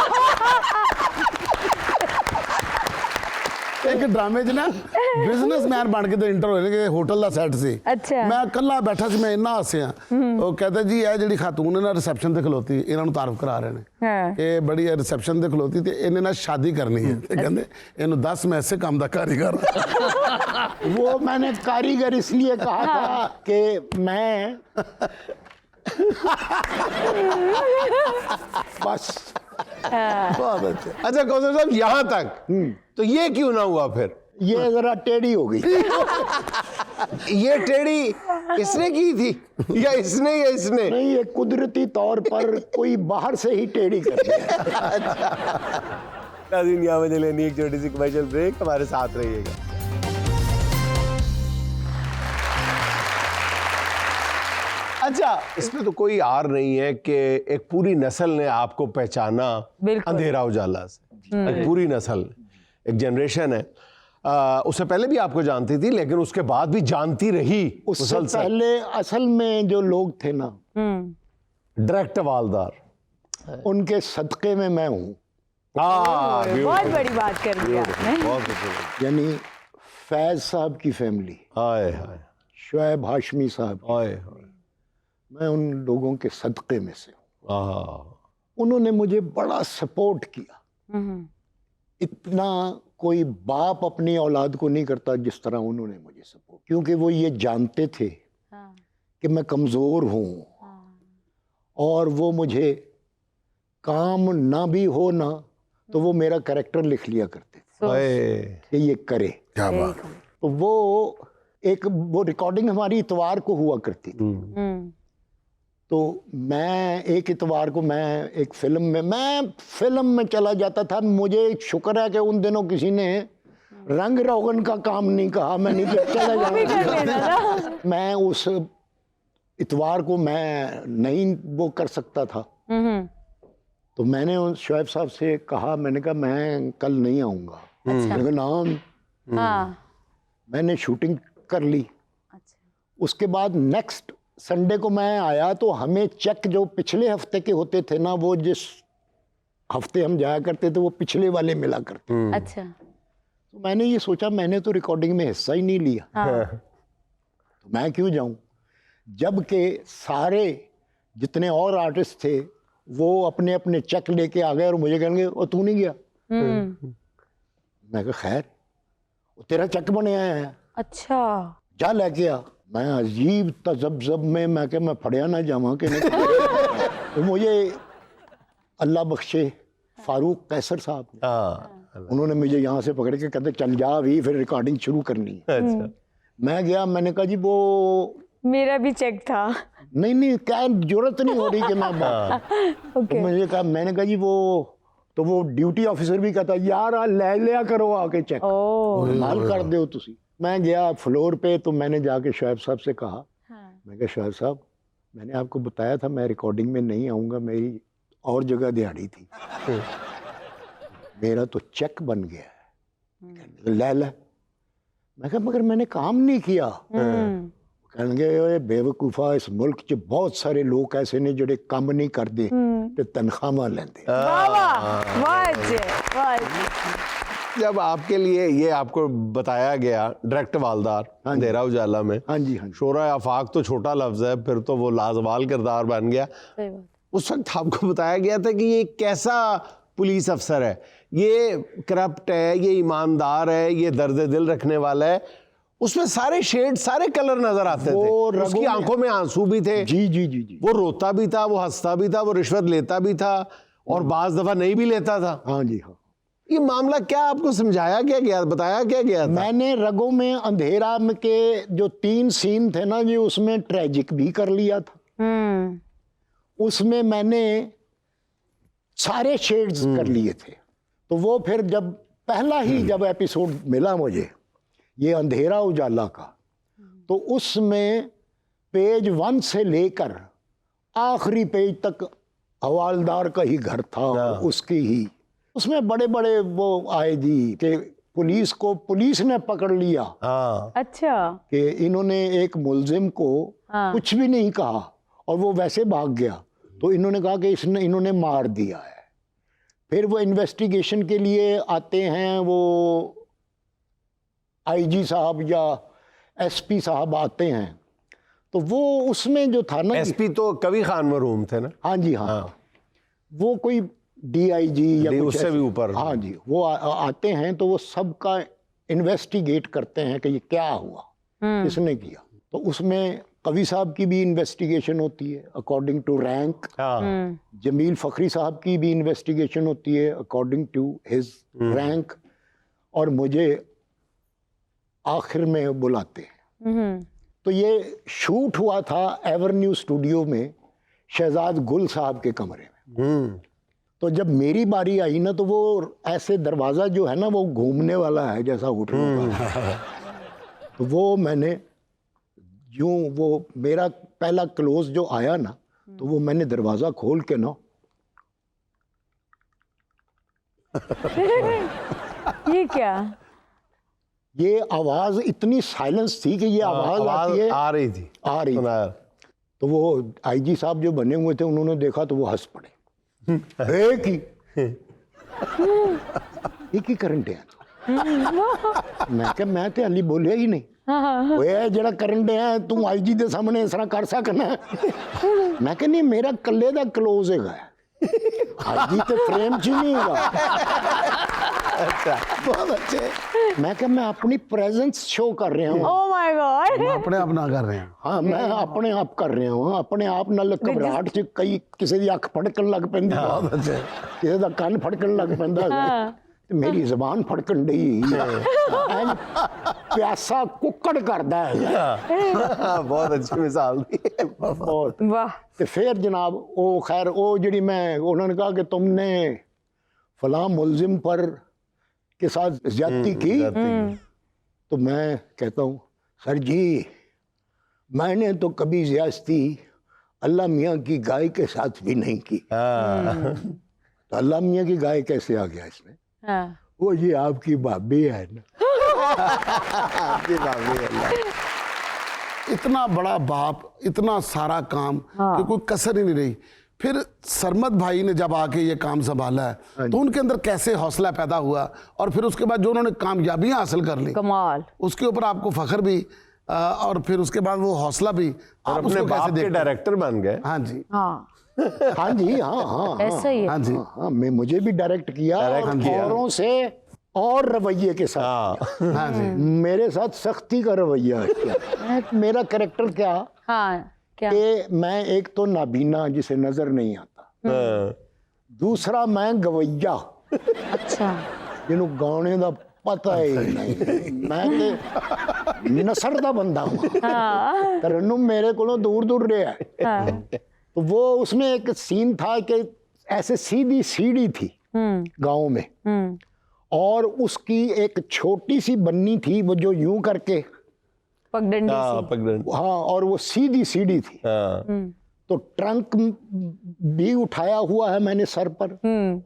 ਇੱਕ ਡਰਾਮੇ 'ਚ ਨਾ ਬਿਜ਼ਨਸਮੈਨ ਬਣ ਕੇ ਤੇ ਇੰਟਰ ਹੋਏ ਨੇ ਕਿ ਹੋਟਲ ਦਾ ਸੈੱਟ ਸੀ। ਅੱਛਾ। ਮੈਂ ਇਕੱਲਾ ਬੈਠਾ ਸੀ, ਮੈਂ ਇੰਨਾ ਹੱਸਿਆ। ਉਹ ਕਹਿੰਦਾ ਜੀ ਇਹ ਜਿਹੜੀ ਖਾਤੂਨ ਹੈ ਨਾ ਰਿਸੈਪਸ਼ਨ ਤੇ ਖਲੋਤੀ, ਇਹਨਾਂ ਨੂੰ ਤਾਰਫ ਕਰਾ ਰਹੇ ਨੇ हाँ। ਇਹ ਬੜੀ ਰਿਸੈਪਸ਼ਨ ਤੇ ਖਲੋਤੀ ਤੇ ਇਹਨੇ ਨਾਲ ਸ਼ਾਦੀ ਕਰਨੀ ਹੈ ਤੇ ਕਹਿੰਦੇ ਇਹਨੂੰ 10 ਮੈਂ ਇਸੇ ਕੰਮ ਦਾ ਕਾਰੀਗਰ ਹਾਂ। वो मैंने कारीगर इसलिए कहा था कि मैं बस ਬਹੁਤ ਅੱਛਾ। अच्छा कौशल साहब, यहाँ तक तो ये क्यों ना हुआ फिर? ये जरा टेढ़ी हो गई। ये टेढ़ी इसने की थी या इसने नहीं, ये कुदरती तौर पर कोई बाहर से ही टेढ़ी कर दिया। नाज़रीन, यहाँ मुझे लेनी एक छोटी सी कमर्शियल ब्रेक, हमारे साथ रहिएगा। अच्छा, इसमें तो कोई आर नहीं है कि एक पूरी नस्ल ने आपको पहचाना बिल्कुल। अंधेरा उजाला से। एक पूरी नस्ल, एक जनरेशन है, उससे पहले भी आपको जानती थी लेकिन उसके बाद भी जानती रही उससे मुसलसल। पहले असल में जो लोग थे ना, डायरेक्ट वालदार, उनके सदक़े में मैं हूँ। बहुत बड़ी बात कर दी आपने। बहुत अच्छी। यानी फैज़ साहब की फैमिली, हाय हाय शुएब हाशमी साहब, हाय हाय। मैं उन लोगों के सदक़े में से हूँ। उन्होंने मुझे बड़ा सपोर्ट किया। इतना कोई बाप अपनी औलाद को नहीं करता जिस तरह उन्होंने मुझे सपोर्ट, क्योंकि वो ये जानते थे कि मैं कमज़ोर हूँ। और वो मुझे काम ना भी हो ना तो वो मेरा कैरेक्टर लिख लिया करते थे हाय। कि ये करे। क्या बात। तो वो एक वो रिकॉर्डिंग हमारी इतवार को हुआ करती थी। तो मैं एक इतवार को मैं एक फिल्म में चला जाता था। मुझे शुक्र है कि उन दिनों किसी ने रंग रोगन का काम नहीं कहा, मैं नहीं चला जाऊंगा। मैं उस इतवार को मैं नहीं वो कर सकता था। तो मैंने उन शोएब साहब से कहा, मैंने कहा मैं कल नहीं आऊँगा। मैंने कहा ना, मैंने शूटिंग कर ली। उसके बाद नेक्स्ट संडे को मैं आया तो हमें चेक जो पिछले हफ्ते के होते थे ना, वो जिस हफ्ते हम जाया करते थे वो पिछले वाले मिला करते। अच्छा। तो मैंने ये सोचा, मैंने तो रिकॉर्डिंग में हिस्सा ही नहीं लिया, तो मैं क्यों जाऊं। जबकि सारे जितने और आर्टिस्ट थे वो अपने अपने चेक लेके आ गए और मुझे कहेंगे ओ तू नहीं गया। मैं कहा खैर तेरा चेक बने आया है, अच्छा जा लेके आ। मैं अजीब तजब्जब में मैं क्या मैं फड़िया ना जावा कि नहीं। तो मुझे अल्लाह बख्शे फारूक कैसर साहब ने, उन्होंने मुझे यहाँ से पकड़ के कहते चल जा अभी, फिर रिकॉर्डिंग शुरू करनी है। अच्छा। मैं गया, मैंने कहा जी वो मेरा भी चेक था। नहीं क्या जरूरत नहीं हो रही कि मैं तो मुझे कहा, मैंने कहा जी वो ड्यूटी ऑफिसर भी कहता यार ले लिया करो आके चेक, माल कर दो तुसी। मैं गया फ्लोर पे, तो मैंने जाके शोएब साहब से कहा, मैं कहा शोएब साहब मैंने आपको बताया था मैं रिकॉर्डिंग में नहीं आऊँगा, मेरी और जगह दिहाड़ी थी, मेरा तो चेक बन गया है, ले। मैं कहा मगर मैंने काम नहीं किया। कहणगे बेवकूफा इस मुल्क च बहुत सारे लोग ऐसे ने जोड़े काम नहीं करते ते तनख्वाह लेंदे। जब आपके लिए ये आपको बताया गया डायरेक्ट वालदार अंधेरा उजाला में, हाँ जी शोरा आफाक तो छोटा लफ्ज है, फिर तो वो लाजवाल किरदार बन गया। उस वक्त आपको बताया गया था कि ये कैसा पुलिस अफसर है, ये करप्ट है, ये ईमानदार है, ये दर्द दिल रखने वाला है। उसमें सारे शेड सारे कलर नजर आते थे, उसकी आंखों में आंसू भी थे। जी। वो रोता भी था, वो हंसता भी था, वो रिश्वत लेता भी था और बाज दफा नहीं भी लेता था। हाँ जी हाँ। ये मामला क्या आपको समझाया क्या गया, बताया क्या गया था? मैंने रगों में अंधेरा में के जो 3 सीन थे ना जी, उसमें ट्रेजिक भी कर लिया था। उसमें मैंने सारे शेड्स कर लिए थे। तो वो फिर जब पहला ही जब एपिसोड मिला मुझे ये अंधेरा उजाला का, तो उसमें पेज 1 से लेकर आखिरी पेज तक हवालदार का ही घर था, उसकी ही। उसमें बड़े बड़े वो आए जी कि पुलिस ने पकड़ लिया। अच्छा। कि इन्होंने एक मुलजिम को कुछ भी नहीं कहा और वो वैसे भाग गया, तो इन्होंने कहा कि इन्होंने मार दिया है। फिर वो इन्वेस्टिगेशन के लिए आते हैं, वो आईजी साहब या एसपी साहब आते हैं, तो वो उसमें जो था ना, एसपी तो कवि खान मरहूम थे ना। हाँ जी हाँ। वो कोई डीआईजी या कुछ उससे भी ऊपर। हाँ जी, वो आते हैं तो वो सबका इन्वेस्टिगेट करते हैं कि ये क्या हुआ, किसने किया। तो उसमें कवि साहब की भी इन्वेस्टिगेशन होती है अकॉर्डिंग टू रैंक, जमील फखरी साहब की भी इन्वेस्टिगेशन होती है अकॉर्डिंग टू हिज रैंक, और मुझे आखिर में बुलाते हैं। तो ये शूट हुआ था एवरन्यू स्टूडियो में शहजाद गुल साहब के कमरे में। तो जब मेरी बारी आई ना, तो वो ऐसे दरवाज़ा जो है ना वो घूमने वाला है जैसा होटल का। तो वो मैंने यूँ वो मेरा पहला क्लोज जो आया ना, तो वो मैंने दरवाज़ा खोल के ना ये क्या, ये आवाज़ इतनी साइलेंस थी कि ये आवाज़ आती है, आ रही थी। तो वो आईजी साहब जो बने हुए थे उन्होंने देखा तो वो हंस पड़े। एक ही करंट है। मैं क्या, मैं तो हाली बोलिया ही नहीं। ओए जड़ा करंट है तू आईजी दे सामने इस तरह कर सकना। मैं क्या नहीं, मेरा कल्ले दा क्लोज है, आईजी तो फ्रेम च नहीं होगा। अच्छा, बहुत अच्छे। मैं क्या, मैं अपनी प्रेजेंस शो कर रहा हूँ। ओह माय गॉड, अपने आप ना कर रहे हैं। हाँ, मैं अपने आप कर रहा हूँ, अपने आप नाल घबराहट च कई किसी दी अख फड़कन लग पैंदी, किसी दा कान फड़कन लग पैंदा। ਤੇ ਮੇਰੀ ਜ਼ਬਾਨ ਫੜਕਣ ਡਈ ਐਨ ਪਿਆਸਾ ਕੁੱਕੜ ਕਰਦਾ ਹੈ बहुत अच्छी मिसाल दी ਬਹੁਤ वाह ਤੇ ਫਿਰ ਜਨਾਬ ਉਹ ਖੈਰ ਉਹ ਜਿਹੜੀ मैं उन्होंने कहा कि तुमने फलां मुलजिम पर के साथ ज्यादती की तो मैं कहता हूँ सर जी मैंने तो कभी ज्यादती अल्लाह मियाँ की गाय के साथ भी नहीं की। तो अल्लाह मियाँ की गाय कैसे आ गया इसमें? हाँ वो ये आपकी भाभी है ना। इतना बड़ा बाप, इतना सारा काम कि कोई कसर ही नहीं रही। फिर सरमत भाई ने जब आके ये काम संभाला है तो उनके अंदर कैसे हौसला पैदा हुआ, और फिर उसके बाद जो उन्होंने कामयाबियां हासिल कर ली कमाल। उसके ऊपर आपको फख्र भी और फिर उसके बाद वो हौसला भी, और आप अपने उसको बाप कैसे के देखते हैं? डायरेक्टर बन गए। हाँ जी, हाँ हाँ जी हाँ ऐसा ही है। हाँ जी, हाँ मैं मुझे भी डायरेक्ट किया डायरेक्ट और किया। औरों से और रवैये के साथ हाँ हाँ जी, मेरे साथ सख्ती का रवैया है। मेरा कैरेक्टर क्या हाँ क्या कि मैं एक तो नाबीना जिसे नजर नहीं आता, हाँ। दूसरा मैं गवैया अच्छा जिन्हों गाने का पता ही नहीं, मैं ते नसर दा बंदा हूँ। हाँ तरन्नुम मेरे को दूर दूर रहा है। हाँ तो वो उसमें एक सीन था कि ऐसे सीधी सीढ़ी थी गांव में और उसकी एक छोटी सी बन्नी थी वो जो यूं करके पगडंडी हाँ सी। पगडंडी। हाँ और वो सीधी सीढ़ी थी। हाँ तो ट्रंक भी उठाया हुआ है मैंने सर पर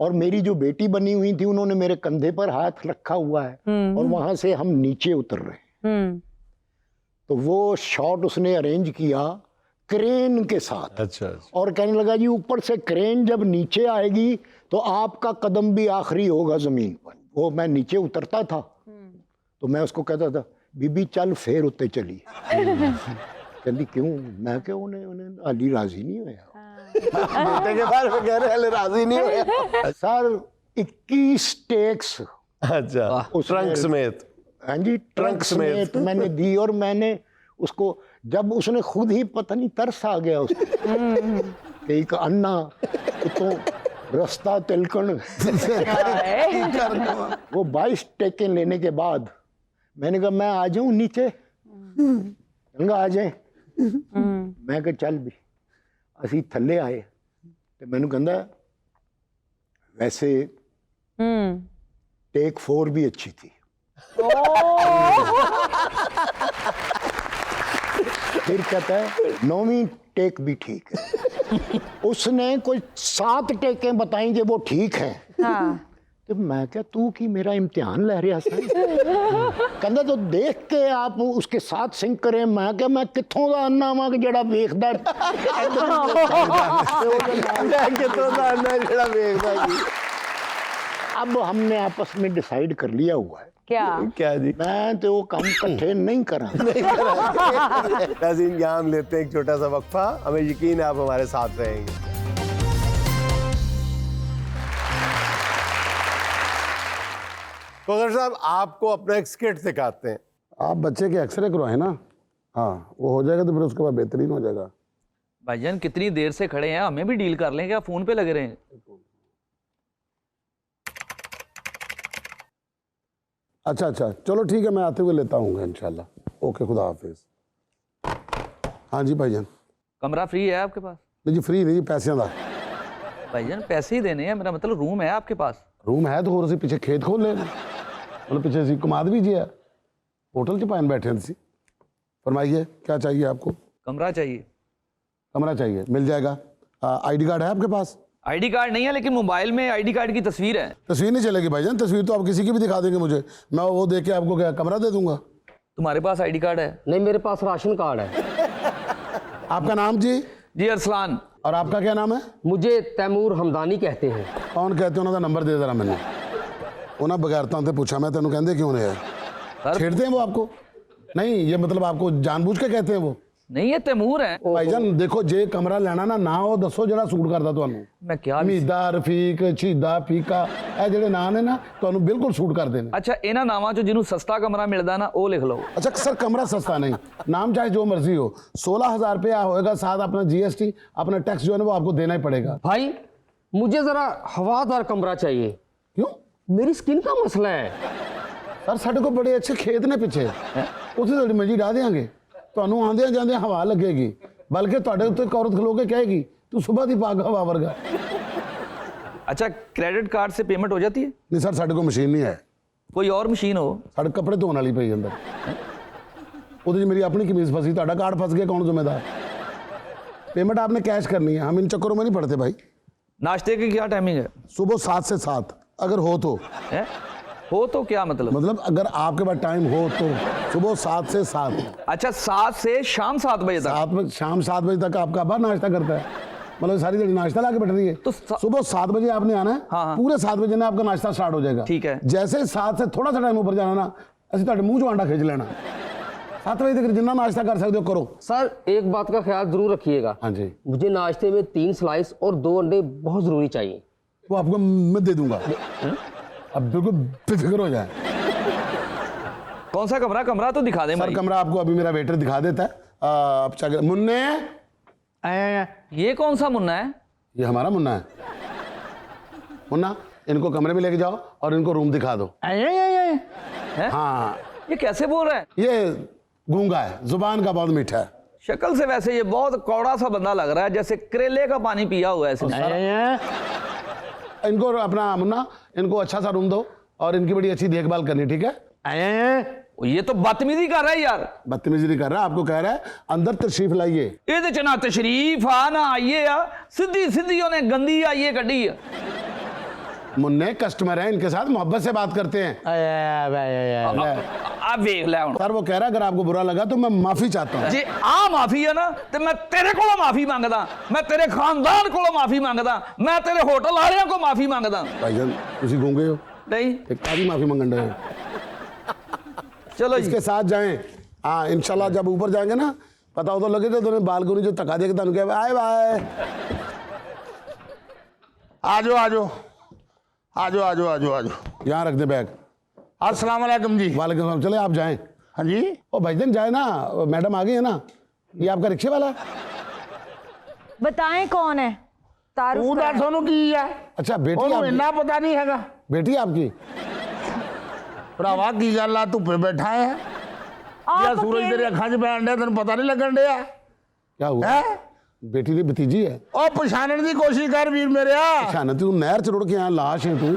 और मेरी जो बेटी बनी हुई थी उन्होंने मेरे कंधे पर हाथ रखा हुआ है और वहां से हम नीचे उतर रहे हैं। तो वो शॉट उसने अरेंज किया क्रेन के साथ अच्छा अच्छा। और कहने लगा जी ऊपर से क्रेन जब नीचे आएगी तो आपका कदम भी आखिरी होगा जमीन पर। वो मैं नीचे उतरता था तो मैं उसको कहता था बीबी चल फिर उत्ते चली। कहती क्यों? मैं क्या उन्हें अली राजी नहीं होया। बेटे के बारे में कह रहे हैं राजी नहीं हुए। सर 21 टेक्स अच्छा उसमें- ट्रंक समेत। हाँ जी ट्रंक समेत मैंने दी और मैंने उसको जब उसने खुद ही पता नहीं तरस आ गया उसको कि एक अन्ना तो रास्ता तिलकन वो 22 टेकें लेने के बाद मैंने कहा मैं आ जाऊं नीचे? कहूँगा आ जाए। मैं कहा चल भी असी थल्ले आए तो मैंने कहता वैसे टेक 4 भी अच्छी थी। फिर कहता है 9वीं टेक भी ठीक है। उसने कोई 7 टेकें बताई कि वो ठीक हैं। हाँ तो मैं क्या तू की मेरा इम्तिहान ले रहा सी? कहता तो देख के आप उसके साथ सिंक करें। मैं क्या मैं कित्थों दा अन्ना वां कि जेड़ा वेखदा अब हमने आपस में डिसाइड कर लिया हुआ है क्या क्या जी? मैं तो वो काम इकट्ठे नहीं करा। नाज़रीन यहाँ हम लेते हैं एक छोटा सा वक्फा। हमें यकीन है आप हमारे साथ रहेंगे। कौसर साहब आपको अपना एक स्किट सिखाते हैं। आप बच्चे के एक्सरे करवाएं ना, हाँ वो हो जाएगा तो फिर उसके बाद बेहतरीन हो जाएगा। भाईजान कितनी देर से खड़े हैं, हमें भी डील कर लें क्या? फोन पे लगे रहे हैं। अच्छा अच्छा चलो ठीक है, मैं आते हुए लेता हूँ इंशाल्लाह। ओके खुदा हाफिज। हाँ जी भाईजान। कमरा फ्री है आपके पास? नहीं जी फ्री नहीं जी, पैसे का भाईजान पैसे ही देने हैं, मेरा मतलब रूम है आपके पास? रूम है तो होर असीं पिछे खेत खोल लेना, मतलब पिछे असीं कमाद भी जी है, होटल च पाइन बैठे सी। फरमाइए क्या चाहिए आपको? कमरा चाहिए। कमरा चाहिए, मिल जाएगा। आईडी कार्ड है आपके पास? आईडी कार्ड नहीं है लेकिन मोबाइल में आईडी कार्ड की तस्वीर है। तस्वीर नहीं चलेगी भाईजान, तस्वीर तो आप किसी की भी दिखा देंगे मुझे, मैं वो देख के आपको क्या कमरा दे दूंगा। तुम्हारे पास आईडी कार्ड है? नहीं मेरे पास राशन कार्ड है। आपका नाम जी? जी अरसलान। और आपका क्या नाम है? मुझे तैमूर हमदानी कहते हैं। कौन कहते हैं? उन्होंने नंबर दे जरा मैंने, उन्हें बगैरता से पूछा मैं तेन कहते क्यों नहीं है? सर छेड़ते हैं वो आपको? नहीं ये मतलब आपको जानबूझ के कहते हैं वो? नहीं, ये तैमूर है। भाईजान देखो जे कमरा लेना ना हो दसो जरा सूट करता ਤੁਹਾਨੂੰ। मैं क्या मीदा रफीक छीदा फीका ਇਹ ਜਿਹੜੇ ਨਾਂ ਨੇ ਨਾ ਤੁਹਾਨੂੰ ਬਿਲਕੁਲ सूट ਕਰਦੇ ਨੇ। अच्छा इन्हां नावां चों जिन्हों सस्ता कमरा मिलदा ना वो लिख लो। अच्छा सर कमरा सस्ता नहीं, नाम चाहे जो मर्जी हो, 16,000 रुपया होएगा, साथ अपना जीएसटी अपना टैक्स जो है ना वो आपको देना ही पड़ेगा। भाई मुझे जरा हवादार कमरा चाहिए। क्यों? मेरी स्किन का मसला है। सर साढ़े को बड़े अच्छे खेत ने पिछे, ਉੱਥੇ ਤੁਹਾਡੀ ਮੰਜੀ ਢਾ ਦੇਾਂਗੇ, ਤੁਹਾਨੂੰ ਆਂਦਿਆਂ ਜਾਂਦਿਆਂ ਹਵਾ ਲੱਗੇਗੀ, ਬਲਕਿ ਤੁਹਾਡੇ ਉੱਤੇ ਇੱਕ ਔਰਤ ਖਲੋ ਕੇ ਕਹੇਗੀ ਤੂੰ ਸਵੇਰ ਦੀ ਪਾਗ ਹਵਾ ਵਰਗਾ। अच्छा, क्रेडिट कार्ड से पेमेंट हो जाती है? नहीं सर साढ़े को मशीन नहीं है, कोई और मशीन हो? साढ़े कपड़े धोने वाली पई अंदर, ਉਹਦੇ 'ਚ मेरी अपनी कमीज फंसी, ਤੁਹਾਡਾ कार्ड फंस गया, कौन जिम्मेदार? पेमेंट आपने कैश करनी है, हम इन चक्करों में नहीं पड़ते भाई। नाश्ते की क्या टाइमिंग है? सुबह 7 से 7 अगर हो तो। है? हो तो क्या मतलब अगर आपके पास टाइम हो तो सुबह 7 से 7। अच्छा, 7 से शाम 7 बजे तक? शाम 7 बजे तक आपका बाहर नाश्ता करता है, मतलब सारी दिहाड़ी नाश्ता लाके बैठ रही है। तो सुबह 7 बजे आपने आना है, हाँ। पूरे 7 बजे ना आपका नाश्ता स्टार्ट हो जाएगा। ठीक है। जैसे 7 से थोड़ा सा टाइम ऊपर जाना ना, असं ਤੁਹਾਡੇ ਮੂੰਹ 'ਚੋਂ ਆਂਡਾ खिंच लेना। 7 बजे तक जितना नाश्ता कर सकते हो करो। सर एक बात का ख्याल जरूर रखिएगा, हाँ जी, मुझे नाश्ते में 3 स्लाइस और 2 अंडे बहुत जरूरी चाहिए। वो आपको मैं दे दूंगा, अब बिल्कुल बेफिक्र हो जाए। कौन सा कमरा तो दिखा दे सर भाई। कमरा आपको अभी मेरा वेटर दिखा देता है। आप क्या मुन्ने, ये कौन सा मुन्ना है? ये हमारा मुन्ना है। मुन्ना इनको कमरे में लेके जाओ और इनको रूम दिखा दो। है? हाँ, ये कैसे बोल रहा है? ये गूंगा है, जुबान का बहुत मीठा है। शक्ल से वैसे ये बहुत कौड़ा सा बंदा लग रहा है, जैसे करेले का पानी पिया हुआ है इसने। इनको अपना मुन्ना, इनको अच्छा सा रूम दो और इनकी बड़ी अच्छी देखभाल करनी, ठीक है? ये तो बदतमीजी कर रहा है यार। बदतमीजी नहीं कर रहा, आपको कह रहा है अंदर तशरीफ लाइए। ये तो ना तशरीफ आ ना आइए यार, सीधी सीधी उन्हें गंदी आइए कड़ी है। मुन्ने कस्टमर है, इनके साथ मोहब्बत से बात करते हैं। आप देख ले हुण। सर वो कह रहा है अगर आपको बुरा लगा तो मैं माफी चाहता हूँ। जे आ माफी है ना तो मैं तेरे को माफी मांगदा, मैं तेरे खानदान को माफी मांगदा, मैं तेरे होटल वालियों को माफी मांगदा। भाईजान तुसी गूंगे हो, नहीं एक ताजी माफी मंगन रहे हो। चलो इसके साथ जाएं। हाँ इंशाल्लाह जब ऊपर जाएंगे ना, पता हो तो लगे तो तुम्हें बालकनी जो तका देगा तो बाय बाय। आजो आजो आजो आजो आजो आजो। यहाँ रख दे बैग। अस्सलाम वालेकुम जी। वालेकुम सलाम। चले आप जाएं। हाँ जी, ओ भाईजान जाए ना, मैडम आ गई है ना, ये आपका रिक्शे वाला है? बताएं कौन है? तारुफ तू कराएं। दस ओनू की है, अच्छा बेटी ओनू आपकी? इन्ना पता नहीं हैगा। बेटी आपकी? भरावा की गल आ, धुप्पे बैठा है या आप सूरज तेरे अकेले- अखां च पैण डਿਆ, ਤੈਨੂੰ पता नहीं लगन ਡਿਆ क्या हुआ? है? बेटी की भतीजी है। ओ पछाणन दी कोशिश कर वीर मेरेया। अच्छा ना, तू नहर च रुड़ के यहाँ लाश है तू,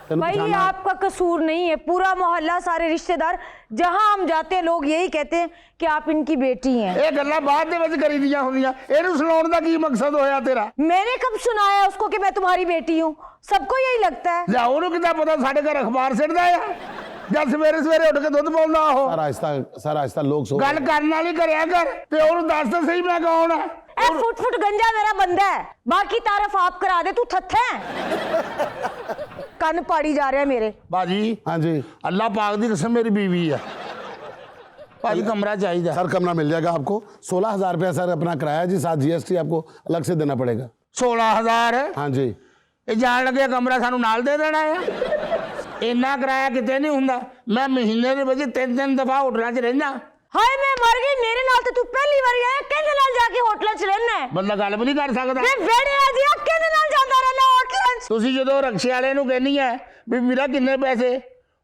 तेनू भाई ये पहचाना? आपका कसूर नहीं है, पूरा मोहल्ला सारे रिश्तेदार जहां हम जाते हैं लोग यही कहते हैं कि आप इनकी बेटी हैं। ਇਹ ਗੱਲਾਂ ਬਾਅਦ ਦੇ ਵਿੱਚ ਕਰੀ ਦੀਆਂ ਹੁੰਦੀਆਂ, ਇਹਨੂੰ ਸੁਣਾਉਣ ਦਾ ਕੀ ਮਕਸਦ ਹੋਇਆ ਤੇਰਾ? मैंने कब सुनाया उसको कि मैं तुम्हारी बेटी हूँ? सबको यही लगता है। ਜਾਂ ਉਹਨੂੰ ਕਿੱਦਾਂ ਪਤਾ ਸਾਡੇ ਘਰ ਅਖਬਾਰ ਸਿੱਟਦਾ ਆ ਜਾਂ ਸਵੇਰੇ ਸਵੇਰੇ ਉੱਠ ਕੇ ਦੁੱਧ ਪਾਉਂਦਾ ਉਹ? सर आहिस्ता लोग सो ਗੱਲ ਕਰਨ ਵਾਲੀ ਕਰਿਆ ਕਰ ਤੇ ਉਹਨੂੰ ਦੱਸ ਤਾਂ ਸਹੀ ਮੈਂ ਕੌਣ ਆ। ए फुट फुट गंजा मेरा बंदा है, बाकी तारफ आप करा दे, तू थत्था है। कन पाड़ी जा रहे हैं मेरे। ਬਾਜੀ हाँ जी ਅੱਲਾ ਪਾਕ ਦੀ ਕਸਮ ਮੇਰੀ बीवी है भाजी कमरा चाहिए। सर कमरा मिल जाएगा आपको। 16,000 रुपया सर अपना किराया जी, साथ GST आपको अलग से देना पड़ेगा। 16,000 हाँ जी ਇਹ ਜਾਣ ਲੱਗੇ ਕਮਰਾ ਸਾਨੂੰ ਨਾਲ ਦੇ ਦੇਣਾ ਆ। ਇੰਨਾ ਕਿਰਾਇਆ ਕਿਤੇ ਨਹੀਂ ਹੁੰਦਾ। ਮੈਂ ਮਹੀਨੇ ਦੇ ਵਿੱਚ 3 ਦਫਾ ਹੋਟਲਾਂ 'ਚ ਰਹਿੰਦਾ। हाय मैं मर गई, मेरे नाल तो तू पहली बार आया, कहदे नाल जाके होटल च रहना है? ਬੰਦਾ ਗੱਲ ਵੀ ਨਹੀਂ ਕਰ ਸਕਦਾ। मैं वेड़े आ दिया, कहदे नाल जांदा रहना होटल च? ਤੁਸੀਂ ਜਦੋਂ ਰਕਸ਼ੇ ਵਾਲੇ ਨੂੰ ਕਹਿੰਦੀ ਹੈ ਵੀ ਵੀਰਾ ਕਿੰਨੇ ਪੈਸੇ,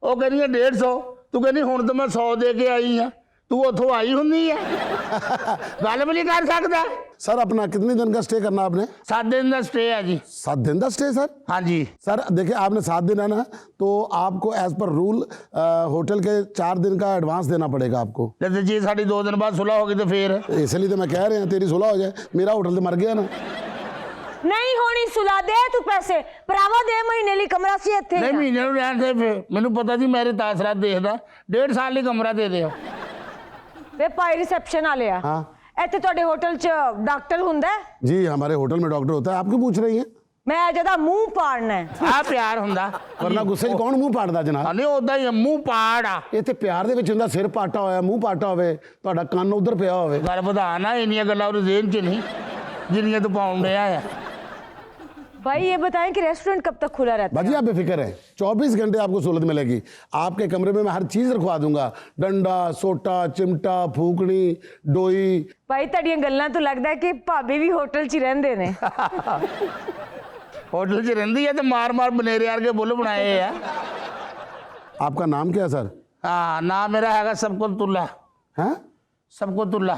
ਉਹ ਕਹਿੰਦੀ ਹੈ 150, ਤੂੰ ਕਹਿੰਦੀ ਹੁਣ ਤਾਂ ਮੈਂ 100 ਦੇ ਕੇ ਆਈ ਆ, ਤੂੰ ਉੱਥੋਂ ਆਈ ਹੁੰਦੀ ਹੈ। ਗੱਲ ਵੀ ਨਹੀਂ ਕਰ ਸਕਦਾ। सर अपना कितने दिन का स्टे करना आपने? 7 दिन ਦਾ ਸਟੇ ਹੈ ਜੀ। 7 दिन का स्टे सर? हाँ जी सर देखिए आपने 7 दिन है ना, तो आपको एज पर रूल होटल के 4 दिन का एडवांस देना पड़ेगा आपको। ਤੇ ਜੇ ਸਾਡੀ 2 ਦਿਨ ਬਾਅਦ ਸੁਲह ਹੋ गई तो फिर? इसलिए तो मैं कह रहे हैं तेरी सुलह हो जाए, मेरा होटल तो मर गया ना। नहीं होनी सुला दे तू पैसे भरावा दे, महीने ਲਈ ਕਮਰਾ ਸੀ ਇੱਥੇ। ਨਹੀਂ ਮਹੀਨੇ ਨੂੰ ਰਹਿਣ ਦੇ ਫਿਰ। ਮੈਨੂੰ ਪਤਾ ਜੀ ਮੇਰੇ ਤਾਸਰਾਤ ਦੇਖਦਾ। 1.5 ਸਾਲ ਲਈ ਕਮਰਾ ਦੇ ਦਿਓ। ਵੇ ਪਾਈ ਰਿਸੈਪਸ਼ਨ ਵਾਲੇ ਆ, हाँ ਇੱਥੇ ਤੁਹਾਡੇ ਹੋਟਲ 'ਚ ਡਾਕਟਰ ਹੁੰਦਾ ਹੈ? जी हमारे होटल में डॉक्टर होता है, आप क्यों पूछ रही हैं? ਮੈਂ ਜਦਾ ਮੂੰਹ ਪਾੜਨਾ ਹੈ। ਆ ਪਿਆਰ ਹੁੰਦਾ। वरना गुस्से 'ਚ कौन मुंह पाड़दा जनाब? ਨਹੀਂ ਉਦਾਂ ਹੀ ਆ, ਮੂੰਹ ਪਾੜ ਆ। ਇਹ ਤੇ ਪਿਆਰ ਦੇ ਵਿੱਚ ਹੁੰਦਾ, ਸਿਰ ਪਾਟਾ ਹੋਇਆ, ਮੂੰਹ ਪਾਟਾ ਹੋਵੇ, ਤੁਹਾਡਾ ਕੰਨ ਉਧਰ ਪਿਆ ਹੋਵੇ। ਗੱਲ ਵਧਾ ਨਾ, ਇੰਨੀਆਂ ਗੱਲਾਂ ਉਹਦੇ ਜ਼ੇਨ 'ਚ ਨਹੀਂ ਜਿੰਨੀਆਂ ਤੂੰ ਪਾਉਣ ਡਿਆ ਆ। भाई ये बताएं कि रेस्टोरेंट कब तक खुला रहता बाजी है? आप बेफिक्र है, 24 घंटे आपको सहूलत मिलेगी। आपके कमरे में मैं हर चीज़ रखवा दूंगा, डंडा, सोटा, चिमटा, फूकनी, डोई। भाई ਤੁਹਾਡੀਆਂ ਗੱਲਾਂ ਤੋਂ ਲੱਗਦਾ ਹੈ ਕਿ ਭਾਬੀ ਵੀ ਹੋਟਲ 'ਚ ਹੀ ਰਹਿੰਦੇ ਨੇ। ਹੋਟਲ 'ਚ ਰਹਿੰਦੀ ਹੈ ਤੇ ਮਾਰ ਬਨੇਰੇ ਵਰਗੇ ਬੁੱਲ ਬਣਾਏ ਆ। आपका नाम क्या है सर? ਹਾਂ ਨਾ ਮੇਰਾ ਹੈਗਾ ਸਬਕਤੁੱਲਾ। हैं ਸਬਕਤੁੱਲਾ।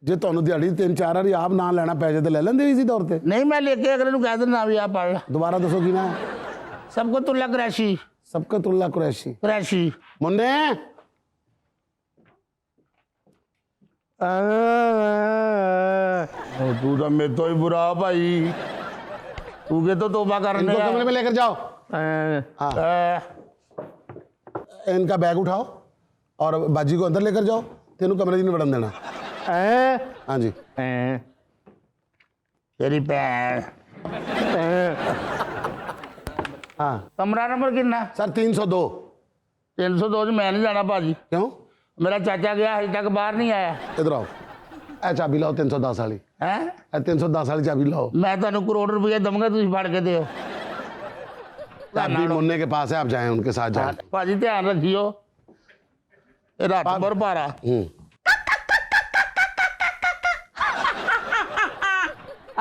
ਜੇ ਤੁਹਾਨੂੰ ਦਿਹਾੜੀ 3-4 ਵਾਰੀ ਆਪ ਨਾਂ ਲੈਣਾ ਪੈ ਜਾਏ ਤੇ ਲੈ ਲੈਂਦੇ ਇਸੀ ਤੌਰ ਤੇ। ਨਹੀਂ ਮੈਂ ਲਿਖ ਕੇ ਅਗਲੇ ਨੂੰ ਕਹਿ ਦਿੰਦਾ ਵੀ ਆ ਪੜ੍ਹ ਲੈ। ਦੁਬਾਰਾ ਦੱਸੋ ਕੀ ਨਾ? ਸਬਕਤੁੱਲਾ ਕੁਰੈਸ਼ੀ। सबकतुल्ला कुरैशी। ਕੁਰੈਸ਼ੀ। मुन्ने ਤੂੰ ਤਾਂ ਮੇਰੇ ਤੋਂ ਹੀ ਬੁਰਾ ਭਾਈ। ਤੂੰ ਕਿ ਤੋਬਾ ਕਰਨ इनको कमरे में लेकर जाओ। हाँ। इनका बैग उठाओ और बाजी को अंदर लेकर जाओ। तेनू कमरे दी नहीं वड़न देना। हाँ जी। तेरी भैन। हाँ कमरा नंबर कितना? सर 302। 302 च मैं नहीं जाना भाजी। क्यों? मेरा चाचा गया अभी तक बाहर नहीं आया। इधर आओ। ए चाबी लाओ 310 वाली। है ए 310 वाली चाबी लाओ। मैं तुम करोड़ रुपया दूंगा तुम फड़ के दो। चाबी मुन्ने के पास है, आप जाएं उनके साथ जाएं। भाजी ध्यान रखियो रात भर पारा।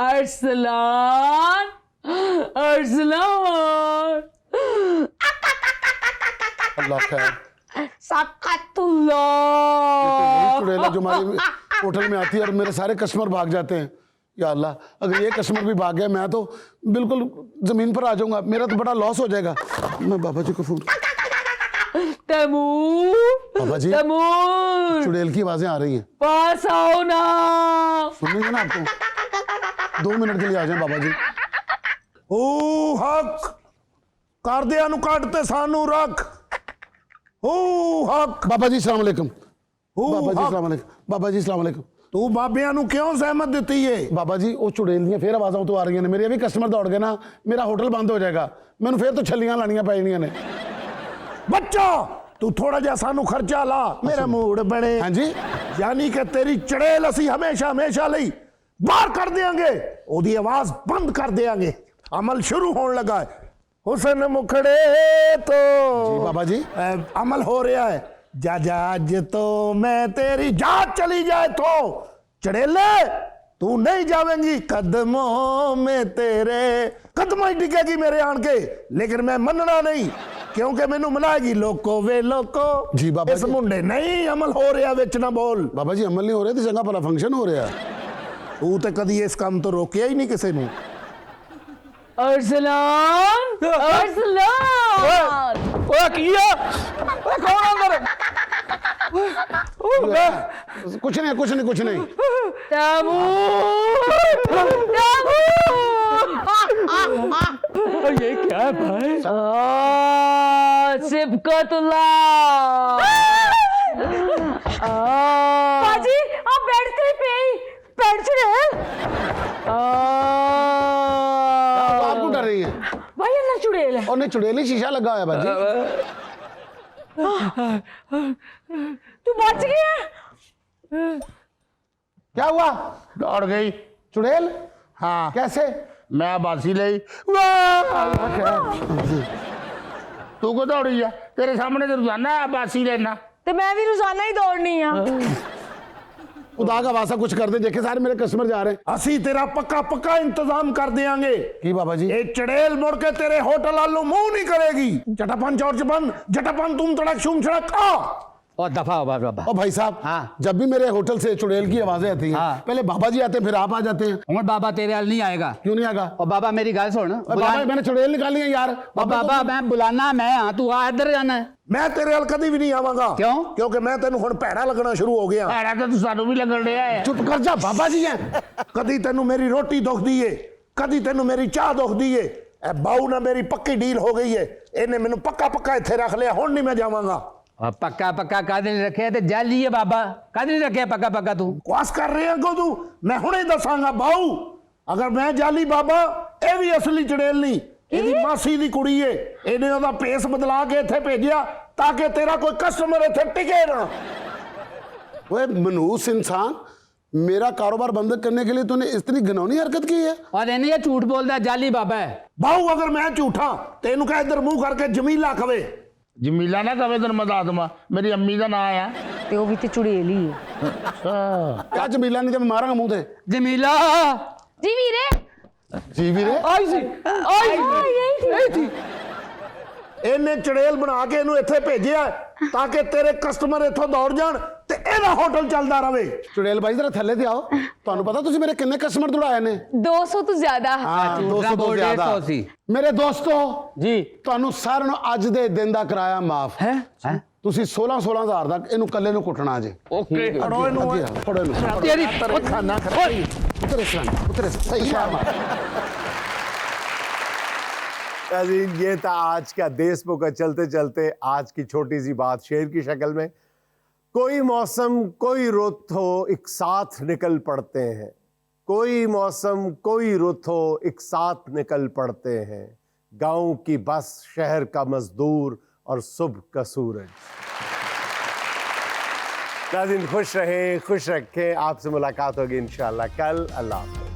अरसलान अरसलान अल्लाह खैर। सकतुल्लाह। चुड़ैला जो हमारे होटल में आती है और मेरे सारे कस्टमर भाग जाते हैं। या अल्लाह, अगर ये कस्टमर भी भाग गए मैं तो बिल्कुल जमीन पर आ जाऊंगा। मेरा तो बड़ा लॉस हो जाएगा। मैं बाबा जी को फोन। तैमूर बाबा जी तैमूर चुड़ैल की आवाजें आ रही हैं। पास आओ ना। सुनेंगे ना आपको? 2 मिनट के लिए आ जाएं बाबा जी। ओ हक करदियां नु कट ते सानू रख। ओ हक बाबा जी सलाम अलैकुम। ओ बाबा जी हक सलाम अलैकुम। बाबा जी सलाम अलैकुम। तू बाबियां नु क्यों सहमत दित्ती है? बाबा जी वो चुड़ैल दी फिर आवाज़ां तो आ रही ने। मेरे अभी कस्टमर दौड़ गए ना, मेरा होटल बंद हो जाएगा। मैंने फिर तो छलियां लानियां पै जानियां ने। बच्चा तू थोड़ा जा सानू खर्चा ला, मेरा मूड बने। हाँ जी। यानी कि तेरी चड़ेल असी हमेशा हमेशा लई बाहर कर देंगे, ओदी आवाज बंद कर देंगे। अमल शुरू होने लगा है। हुसन मुखड़े तो जी बाबा जी। अमल हो रहा है। जा जा आज तो मैं तेरी जात चली जाए तो चड़ेले तू नहीं जावेंगी कदमों में, तेरे कदम ही टिकेगी मेरे आन के। लेकिन मैं मनना नहीं क्योंकि मैनू मनाएगी लोको वे लोको। जी बाबा इस जी। मुंडे नहीं अमल हो रहा विच ना बोल। बाबा जी अमल नहीं हो रहे थे, जगह पर फंक्शन हो रहा है। तू तो कदी इस काम तो रोकिया ही नहीं किसी ने। अरसलान अरसलान ओए किया ओए कौन अंदर कुछ नहीं कुछ नहीं कुछ नहीं। तैमूर तैमूर ये क्या है भाई? सिबकतुल्लाह। बाजी आप बैठते पे बैठ चुड़ैल। आपको डर रही है? भाई अंदर चुड़ैल है। और नहीं चुड़ैल ही शीशा लगा है बाजी। तू बच गया। क्या हुआ? दौड़ गई। चुड़ैल हाँ कैसे? मैं बासी ली। तू को दौड़ी है? तेरे सामने तो रोजाना बासी लेना। तो मैं भी रोजाना ही दौड़नी है। खुदा का वास्ता कुछ कर दे, देखे सारे मेरे कस्टमर जा रहे हैं। असी तेरा पक्का पक्का इंतजाम कर देंगे। की बाबा जी? ये चड़ेल मुड़ के तेरे होटल वालों मुंह नहीं करेगी। जटापन चौर चपन जटापन तुम तड़क शुम छड़क आ। और दफा हो बाबा। और भाई साहब हाँ। जब भी मेरे होटल से चुड़ैल की आवाजें आती हैं, हाँ। पहले बाबा जी आते हैं फिर आप आ जाते हैं। उमर बाबा तेरे हाल नहीं आएगा। क्यों नहीं आगा? और बाबा मेरी गाल सुन। बाबा मैंने चुड़ैल निकाली है यार। बाबा मैं बुलाना मैं हाँ, तू आ इधर जाना है। मैं तेरे हाल कभी भी नहीं आवांगा। क्यों? क्योंकि मैं तेन हुण भैड़ा लगना शुरू हो गया। भैड़ा तो सानू भी लगन रहा है। चुप कर जा, बाबा जी हैं। कदी तेनू मेरी रोटी दुखदी है, कदी तेनू मेरी चाह दुखदी है। ए बाऊ ना मेरी पक्की डील हो गई है। इन्हें मैनू पक्का पक्का इत्थे रख लिया, हुण नहीं मैं जावांगा। और पक्का पक्का कादिल रखे तो जाली है बाबा। कादिल रखे पक्का पक्का तू। क्वास कर रहे हैं को तू? मैं हुणे ही दसांगा बाऊ, अगर मैं जाली बाबा ये भी असली चड़ेल नहीं, ਇਹਦੀ ਮਾਸੀ ਦੀ ਕੁੜੀ ਏ। ਇਹਨੇ ਉਹਦਾ ਪੇਸ ਬਦਲਾ ਕੇ ਇੱਥੇ ਭੇਜਿਆ ਤਾਂ ਕਿ ਤੇਰਾ ਕੋਈ ਕਸਟਮਰ ਇੱਥੇ ਟਿਕੇ ना। ओए मनहूस इंसान, मेरा कारोबार बंद करने के लिए तूने इतनी घिनौनी हरकत की है। और इन्हें ये झूठ बोलता है, जाली बाबा है। ਬਾਊ अगर मैं झूठा तेनू कह इधर मुंह करके जमीला खवे। जमीला ना कवे तेन मैं दस देवां, मेरी अम्मी का नाम है। ते वो भी ते चुड़ैल ही है। क्या जमीला नहीं तो मैं मारांगा मुंह से। जमीला जी वीरे ਜੀ ਵੀਰੇ ਆਈ ਸੀ ਆਈ ਸੀ ਇਹਨੇ ਚੜੇਲ ਬਣਾ ਕੇ ਇਹਨੂੰ ਇੱਥੇ ਭੇਜਿਆ ਤਾਂ ਕਿ ਤੇਰੇ ਕਸਟਮਰ ਇੱਥੋਂ ਦੌੜ ਜਾਣ ਤੇ ਇਹਦਾ ਹੋਟਲ ਚੱਲਦਾ ਰਵੇ। ਚੁੜੇਲ ਬਾਈ ਜਰਾ ਥੱਲੇ ਤੇ ਆਓ। ਤੁਹਾਨੂੰ ਪਤਾ ਤੁਸੀਂ ਮੇਰੇ ਕਿੰਨੇ ਕਸਟਮਰ ਦੌੜਾਏ ਨੇ? 200 ਤੋਂ ਜ਼ਿਆਦਾ। ਹਾਂ, 200 ਤੋਂ ਬੋਲ ਜ਼ਿਆਦਾ। 150 ਸੀ। ਮੇਰੇ ਦੋਸਤੋ ਜੀ ਤੁਹਾਨੂੰ ਸਾਰਿਆਂ ਨੂੰ ਅੱਜ ਦੇ ਦਿਨ ਦਾ ਕਿਰਾਇਆ ਮਾਫ ਹੈ ਤੁਸੀਂ 16,000 ਤੱਕ ਇਹਨੂੰ ਕੱਲੇ ਨੂੰ ਕੁੱਟਣਾ ਜੇ। ਓਕੇ ਫੜੋ ਇਹਨੂੰ ਫੜੋ ਇਹਨੂੰ ਤੇਰੀ ਖਾਨਾ ਖਰਾਈ ਉਤਰੇ ਸਰਾਂ ਉਤਰੇ ਸਹੀ मार। नाज़रीन, ये था आज का देशमुख का चलते चलते आज की छोटी सी बात शेर की शक्ल में। कोई मौसम कोई रुत हो एक साथ निकल पड़ते हैं, कोई मौसम कोई रुत हो एक साथ निकल पड़ते हैं, गांव की बस शहर का मजदूर और सुबह का सूरज। नाज़रीन खुश रहें, खुश रखें। आपसे मुलाकात होगी इंशाअल्लाह कल। अल्लाह हाफ़िज़।